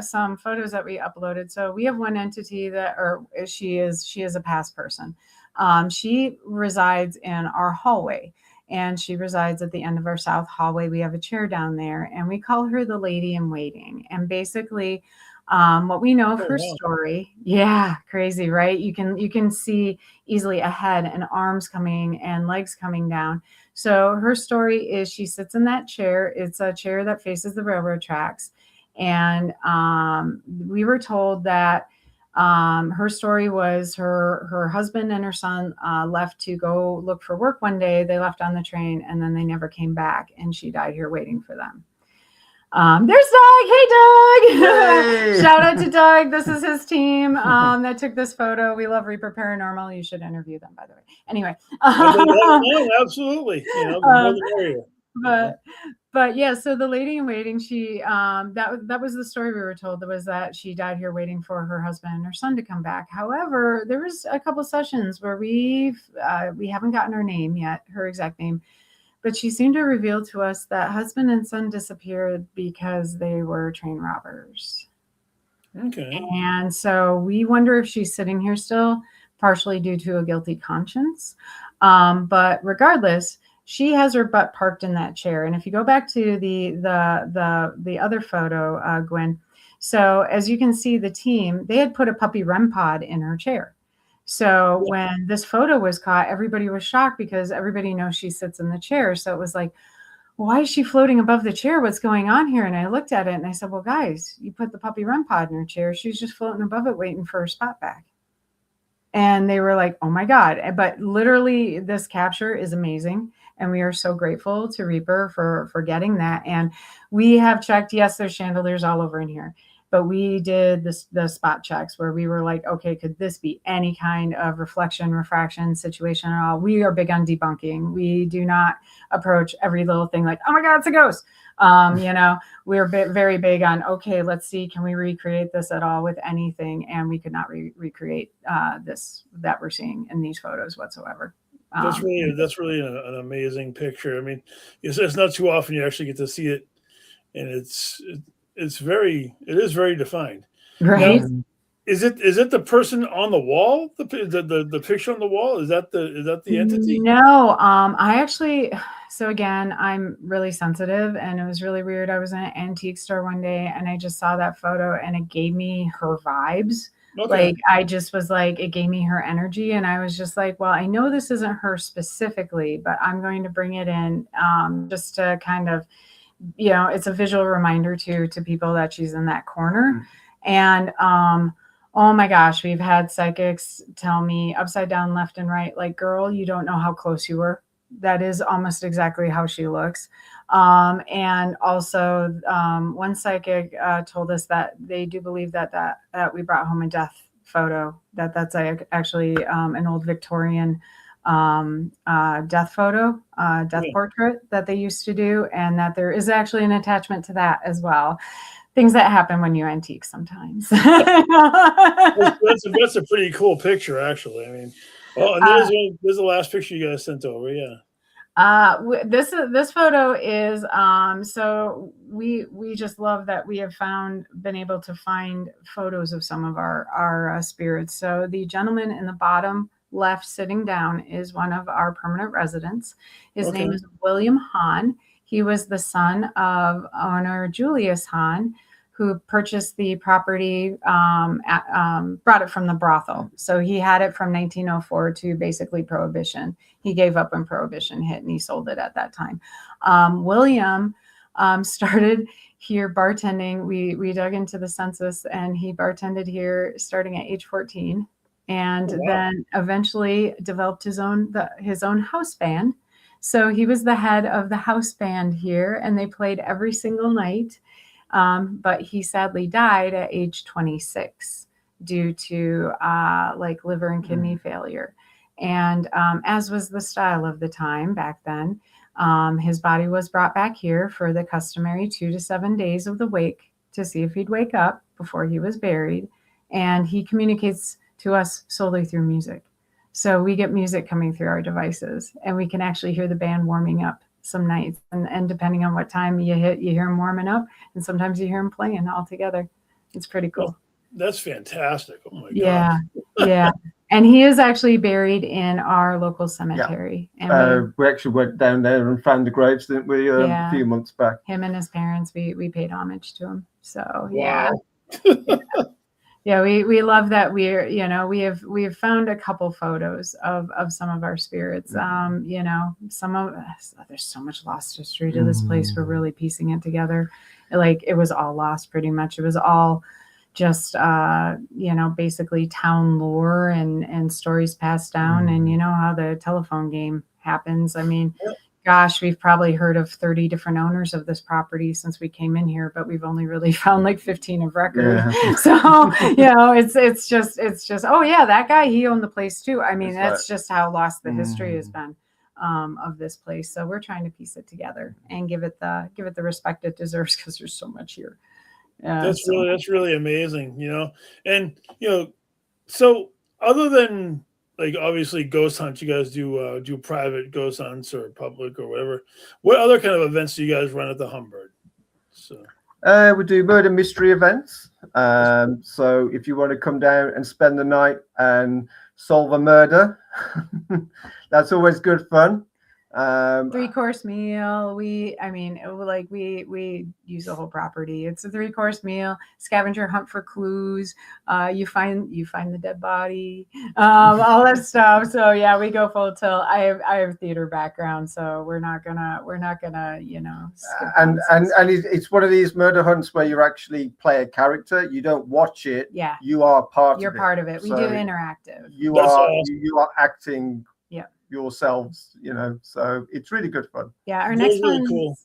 Some photos that we uploaded. So we have one entity she is a past person. She resides in our hallway. And she resides at the end of our south hallway. We have a chair down there, and we call her the lady in waiting. And basically, what we know of her story, crazy, right? You can see easily a head and arms coming and legs coming down. So her story is she sits in that chair. It's a chair that faces the railroad tracks. And we were told that her story was her husband and her son left to go look for work one day. They left on the train, and then they never came back, and she died here waiting for them. There's Doug. Hey, Doug. Hey. Shout out to Doug. This is his team that took this photo. We love Reaper Paranormal. You should interview them, by the way. Anyway. Absolutely. But yeah, so the lady in waiting, she that was the story we were told, was that she died here waiting for her husband and her son to come back. However, there was a couple sessions where we haven't gotten her name yet, her exact name, but she seemed to reveal to us that husband and son disappeared because they were train robbers. Okay. And so we wonder if she's sitting here still, partially due to a guilty conscience. But regardless, she has her butt parked in that chair. And if you go back to the other photo, Gwen, so as you can see, the team, they had put a puppy REM pod in her chair. So when this photo was caught, everybody was shocked because everybody knows she sits in the chair. So it was like, why is she floating above the chair? What's going on here? And I looked at it and I said, well, guys, you put the puppy REM pod in her chair. She's just floating above it, waiting for her spot back. And they were like, oh my God. But literally this capture is amazing. And we are so grateful to Reaper for getting that. And we have checked, yes, there's chandeliers all over in here, but we did the spot checks where we were like, okay, could this be any kind of reflection, refraction situation at all? We are big on debunking. We do not approach every little thing like, oh my God, it's a ghost. We're very big on, okay, let's see, can we recreate this at all with anything? And we could not recreate this that we're seeing in these photos whatsoever. That's really an amazing picture. I mean, it's not too often you actually get to see it, and it is very defined. Right. Now, is it the person on the wall? The picture on the wall? Is that the entity? No, I actually. So again, I'm really sensitive, and it was really weird. I was in an antique store one day, and I just saw that photo, and it gave me her vibes. Okay. Like I just was like, it gave me her energy, and I was just like, well, I know this isn't her specifically, but I'm going to bring it in just to kind of, it's a visual reminder to people that she's in that corner. And oh my gosh, we've had psychics tell me upside down, left and right, like, girl, you don't know how close you were. That is almost exactly how she looks. And also one psychic told us that they do believe that we brought home a death photo, that's actually an old Victorian death photo, death portrait that they used to do, and that there is actually an attachment to that as well. Things that happen when you antique sometimes. That's a pretty cool picture, actually. I mean, well, and there's the last picture you guys sent over, yeah. This photo is so we just love that we have been able to find photos of some of our spirits. So the gentleman in the bottom left sitting down is one of our permanent residents. His name is William Hahn. He was the son of owner Julius Hahn, who purchased the property, brought it from the brothel. So he had it from 1904 to basically Prohibition. He gave up when Prohibition hit, and he sold it at that time. William started here bartending. We dug into the census, and he bartended here starting at age 14, and then eventually developed his own house band. So he was the head of the house band here, and they played every single night. But he sadly died at age 26 due to liver and kidney failure. And as was the style of the time back then, his body was brought back here for the customary 2 to 7 days of the wake to see if he'd wake up before he was buried. And he communicates to us solely through music. So we get music coming through our devices, and we can actually hear the band warming up some nights. And depending on what time you hear them warming up, and sometimes you hear them playing all together. It's pretty cool. That's fantastic. Oh my God. God. Yeah. And he is actually buried in our local cemetery. Yeah. And we actually went down there and found the graves, didn't we, a few months back? Him and his parents, we paid homage to him. So wow. Yeah, we love that we've found a couple photos of some of our spirits. Some of there's so much lost history to this place. We're really piecing it together. Like, it was all lost pretty much. It was all just basically town lore and stories passed down, and you know how the telephone game happens. I mean, gosh, we've probably heard of 30 different owners of this property since we came in here, but we've only really found like 15 of record. Yeah. So, it's just, oh yeah, that guy, he owned the place too. I mean, that's just how lost the history has been of this place. So we're trying to piece it together and give it the respect it deserves, because there's so much here. That's really amazing, and so other than, like, obviously ghost hunts, you guys do private ghost hunts or public or whatever. What other kind of events do you guys run at the Humbird? So we do murder mystery events. So if you want to come down and spend the night and solve a murder, that's always good fun. 3-course meal. We use the whole property. It's a 3-course meal, scavenger hunt for clues. You find the dead body, all that stuff. So yeah, we go full tilt. I have theater background, so we're not gonna and it's one of these murder hunts where you actually play a character. You don't watch it. Yeah, you are part. You're part of it. We do interactive. You are acting. Yeah. yourselves, you know. So it's really good fun. Yeah, our That next was really one's cool.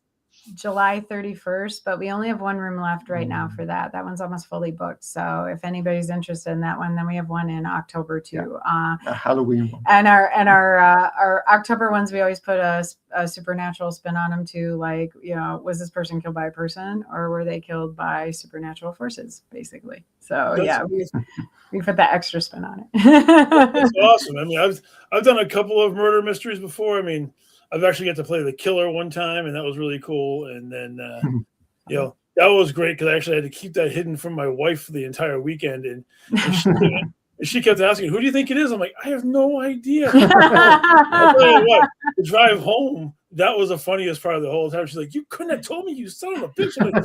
July 31st, but we only have one room left right now for that. That one's almost fully booked. So if anybody's interested in that one, then we have one in October too. A Halloween one. And our October ones, we always put a supernatural spin on them too. Like, you know, was this person killed by a person or were they killed by supernatural forces, basically? So yeah, we put that extra spin on it. That's awesome. I mean, I've done a couple of murder mysteries before. I mean, I've actually got to play the killer one time, and that was really cool. And then, you know, that was great because I actually had to keep that hidden from my wife for the entire weekend. And she kept asking, "Who do you think it is?" I'm like, "I have no idea." I'll tell you what, the drive home, that was the funniest part of the whole time. She's like, "You couldn't have told me, you son of a bitch." I'm like,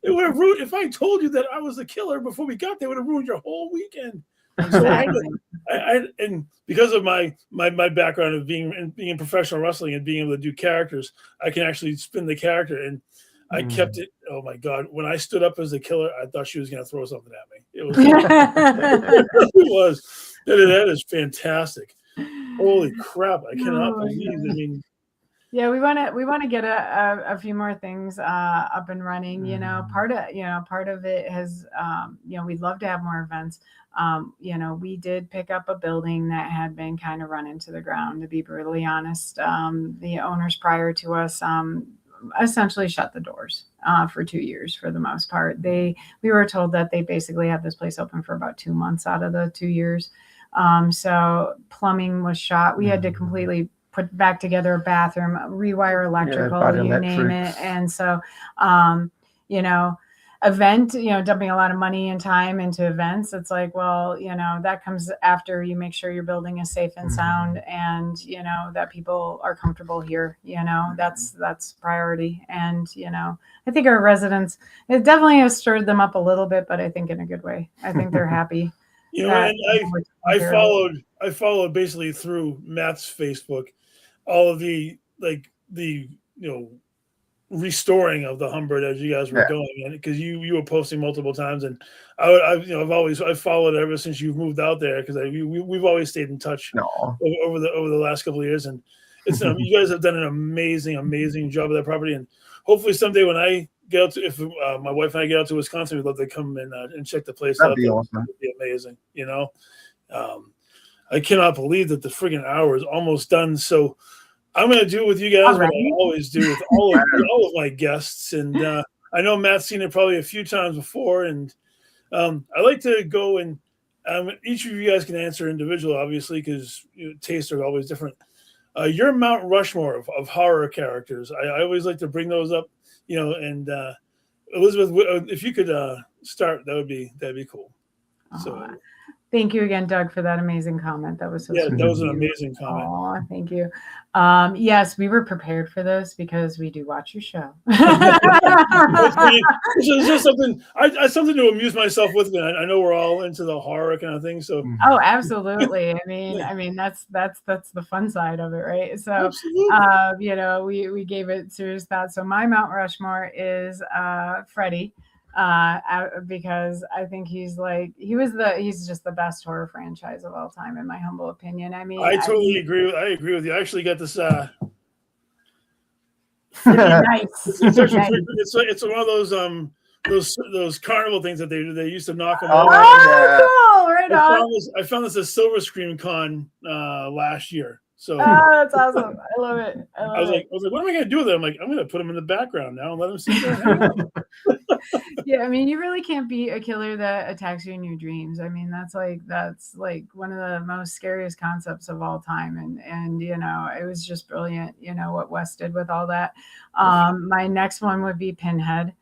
it would have ruined if I told you that I was the killer before we got there. It would have ruined your whole weekend. So and because of my background of being in professional wrestling and being able to do characters, I can actually spin the character, and I kept it. Oh my God! When I stood up as the killer, I thought she was going to throw something at me. It was. It was. That is fantastic. Holy crap! I cannot believe. I mean. Yeah, we want to get a few more things up and running. You know, part of it has you know, we'd love to have more events. You know, we did pick up a building that had been kind of run into the ground, to be brutally honest. The owners prior to us essentially shut the doors for 2 years for the most part. We were told that they basically had this place open for about 2 months out of the 2 years. So plumbing was shot. We had to completely put back together a bathroom, rewire electrical, you name it. And so, you know, dumping a lot of money and time into events. It's like, well, you know, that comes after you make sure your building is safe and sound and, you know, that people are comfortable here, you know, that's priority. And, you know, I think our residents, it definitely has stirred them up a little bit, but I think in a good way. I think they're happy. You know, and I followed basically through Matt's Facebook, all of the you know, restoring of the Humbird as you guys were going in, because you were posting multiple times, and I've followed ever since you've moved out there, because we've always stayed in touch over the last couple of years, and it's you guys have done an amazing job of that property, and hopefully someday when I get out to, if my wife and I get out to Wisconsin, we'd love to come and check the place out. That'd be awesome. It'd be amazing, you know. I cannot believe that the friggin' hour is almost done. So I'm going to do with you guys what I always do with all of my guests. And I know Matt's seen it probably a few times before. And I like to go and each of you guys can answer individually, obviously, because tastes are always different. Your Mount Rushmore of horror characters. I always like to bring those up, you know. And Elizabeth, if you could start, that'd be cool. So. Thank you again, Doug, for that amazing comment. That was so sweet. That was an amazing comment. Oh, thank you. Yes, we were prepared for this because we do watch your show. It's just something to amuse myself with. And I know we're all into the horror kind of thing. So oh, absolutely. I mean that's the fun side of it, right? So you know, we gave it serious thought. So my Mount Rushmore is Freddy. Because I think he's just the best horror franchise of all time, in my humble opinion. I mean, I agree with you. I actually got this. Nice. It's one of those carnival things that they do. They used to knock them over. Cool, right on. I found this at Silver Screen Con last year. So that's awesome. I love it. I was like, what am I going to do with it? I'm like, I'm going to put them in the background now and let them sit there. Yeah, I mean, you really can't be a killer that attacks you in your dreams. I mean, that's like one of the most scariest concepts of all time. And you know, it was just brilliant, you know, what Wes did with all that. My next one would be Pinhead.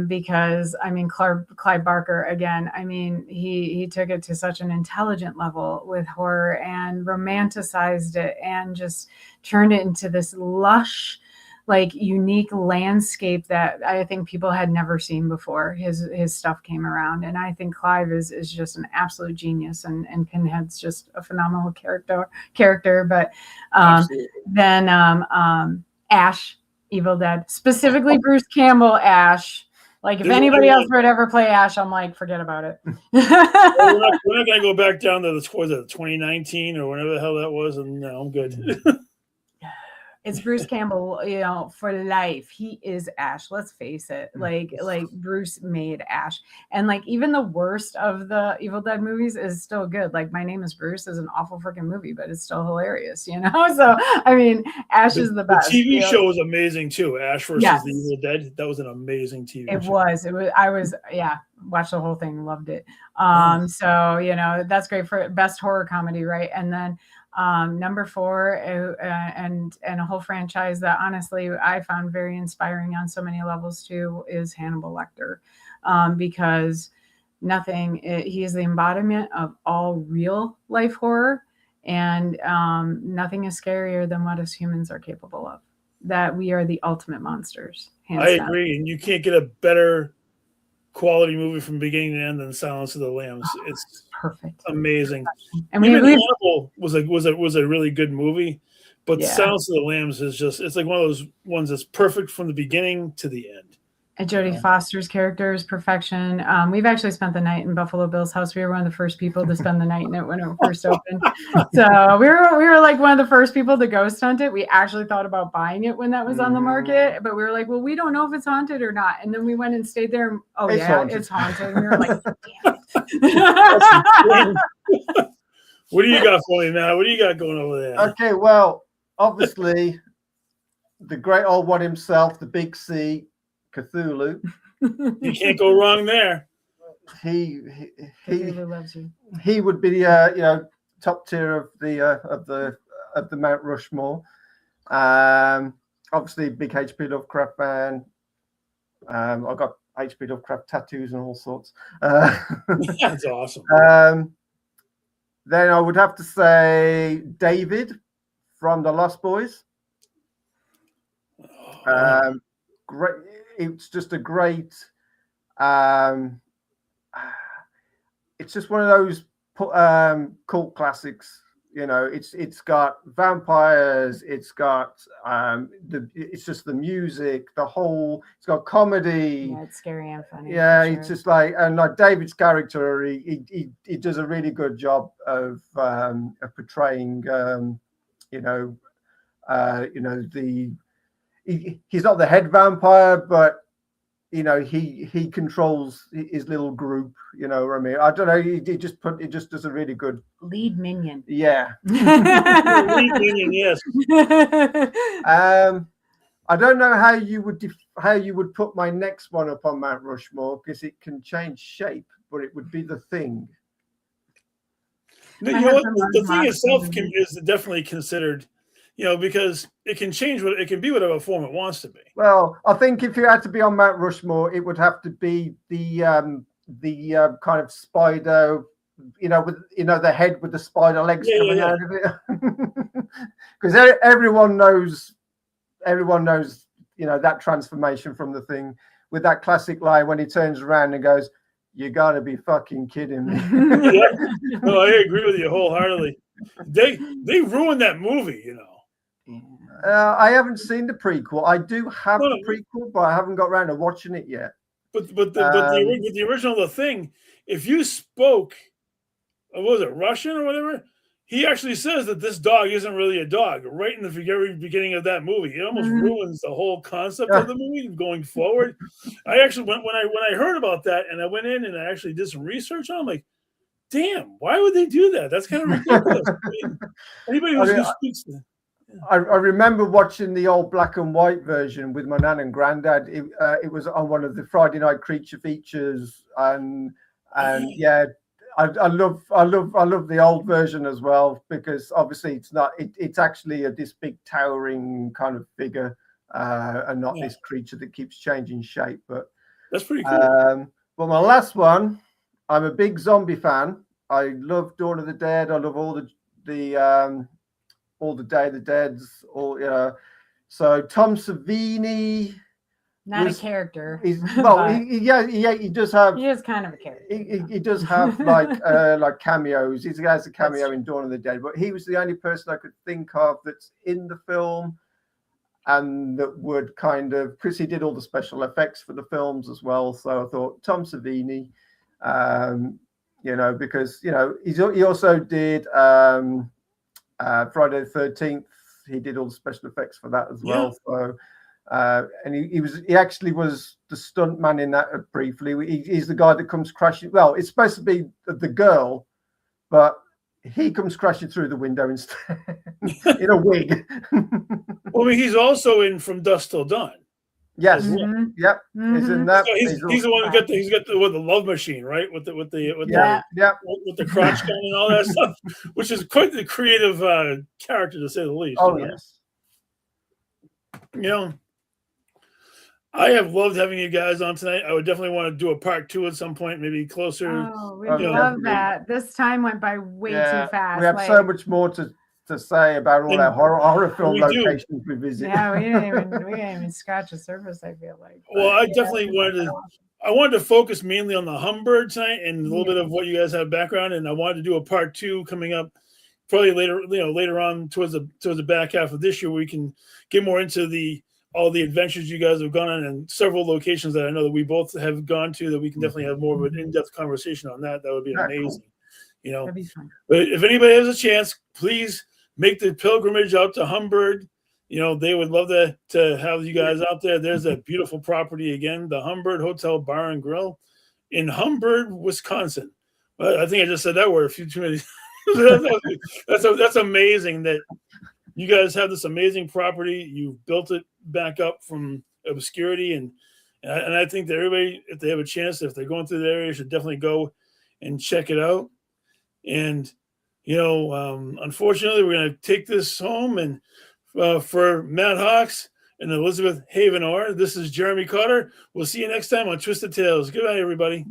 Because I mean, Clive Barker, again, I mean, he took it to such an intelligent level with horror and romanticized it and just turned it into this lush, like unique landscape that I think people had never seen before his stuff came around. And I think Clive is just an absolute genius, and Pinhead's just a phenomenal character. But then Ash, Evil Dead, specifically Bruce Campbell Ash, Like if anybody else would ever play Ash, I'm like, forget about it. we're not gonna go back down to the 2019 or whenever the hell that was, and no, I'm good. It's Bruce Campbell, for life. He is Ash. Let's face it. Like Bruce made Ash, and like even the worst of the Evil Dead movies is still good. Like My Name is Bruce is an awful freaking movie, but it's still hilarious. So I mean, Ash is the best. The TV show was amazing too. Ash versus the Evil Dead. That was an amazing TV show. I was watched the whole thing, loved it. So that's great for best horror comedy, right? And then number 4, and a whole franchise that honestly I found very inspiring on so many levels too is Hannibal Lecter, because he is the embodiment of all real life horror, and nothing is scarier than what us humans are capable of. That we are the ultimate monsters. I agree, and you can't get a better quality movie from beginning to end than Silence of the Lambs. It's perfect, amazing. And even Hannibal was a really good movie, but Silence of the Lambs is it's like one of those ones that's perfect from the beginning to the end. And Jodie Foster's character is perfection. We've actually spent the night in Buffalo Bill's house. We were one of the first people to spend the night in it when it first opened. So we were like one of the first people to ghost hunt it. We actually thought about buying it when that was on the market, but we were like, well, we don't know if it's haunted or not. And then we went and stayed there. It's haunted. And we were like, damn it. What do you got for me, Matt? What do you got going over there? Okay, well, obviously, the great old one himself, the Big C, Cthulhu. You can't go wrong there. Cthulhu loves you. He would be top tier of the Mount Rushmore. Obviously big HP Lovecraft fan. I've got HP Lovecraft tattoos and all sorts. That's awesome. Then I would have to say David from the Lost Boys. Great. It's just a great. It's just one of those cult classics. It's got vampires. It's got it's just the music, the whole. It's got comedy. Yeah, it's scary and funny. Yeah, it's just like David's character. He does a really good job of portraying. He's not the head vampire, but he controls his little group. You know what I mean? I don't know. He just does a really good lead minion. Yeah. Lead minion, yes. I don't know how you would put my next one up on Mount Rushmore, because it can change shape, but it would be The Thing. You know what? The Thing itself is definitely considered. Because it can change it can be whatever form it wants to be. Well, I think if you had to be on Mount Rushmore, it would have to be the kind of spider, with the head with the spider legs coming out of it. Because everyone knows, that transformation from The Thing, with that classic line when he turns around and goes, "You gotta be fucking kidding me." Yeah. No, I agree with you wholeheartedly. They ruined that movie, I haven't seen the prequel. I do have the prequel, but I haven't got around to watching it yet. But the original The Thing, if you spoke, what was it, Russian or whatever, he actually says that this dog isn't really a dog right in the very beginning of that movie. It almost ruins the whole concept of the movie going forward. I actually when I heard about that, and I went in and I actually did some research on it, I'm like, damn, why would they do that? That's kind of ridiculous. Anybody who speaks that. I remember watching the old black and white version with my nan and granddad. It was on one of the Friday night creature features, and yeah, I love the old version as well, because obviously it's actually this big towering kind of figure, and not this creature that keeps changing shape. But that's pretty cool. But my last one, I'm a big zombie fan. I love Dawn of the Dead. I love all the Day of the Deads, so Tom Savini. Not a character. He does have. He is kind of a character. He does have like cameos. He has a cameo in Dawn of the Dead, but he was the only person I could think of that's in the film. and that would kind of, because he did all the special effects for the films as well. So I thought Tom Savini, because he also did Friday the 13th. He did all the special effects for that as well. So and he actually was the stunt man in that briefly. He's the guy that comes crashing. Well, it's supposed to be the girl, but he comes crashing through the window instead in a wig. Well, I mean, he's also in From Dusk Till Dawn. Yes. Mm-hmm. Yep. He's in that. So he's the one who got the love machine, right? With the crotch gun and all that stuff, which is quite the creative character, to say the least. Oh, yes. I have loved having you guys on tonight. I would definitely want to do a part 2 at some point, maybe closer. Oh, we love that. This time went by way too fast. We have so much more to say about all our horror film locations we visit. Yeah, we didn't even scratch the surface, I feel like. Well, I definitely wanted to focus mainly on the Humbird tonight and a little bit of what you guys have background, and I wanted to do a part 2 coming up probably later on towards the back half of this year, where we can get more into all the adventures you guys have gone on, and several locations that I know that we both have gone to, that we can definitely have more of an in-depth conversation on that. That would be amazing. Cool. That'd be fun. But if anybody has a chance, please make the pilgrimage out to Humbird. They would love to have you guys out there. There's a beautiful property again, the Humbird Hotel Bar and Grill in Humbird, Wisconsin. I think I just said that word a few too many. That's amazing that you guys have this amazing property. You've built it back up from obscurity, and I think that everybody, if they have a chance, if they're going through the area, should definitely go and check it out. And unfortunately, we're going to take this home, and for Matt Hawks and Elizabeth Havenor, this is Jeremy Cotter. We'll see you next time on Twisted Tales. Good night, everybody.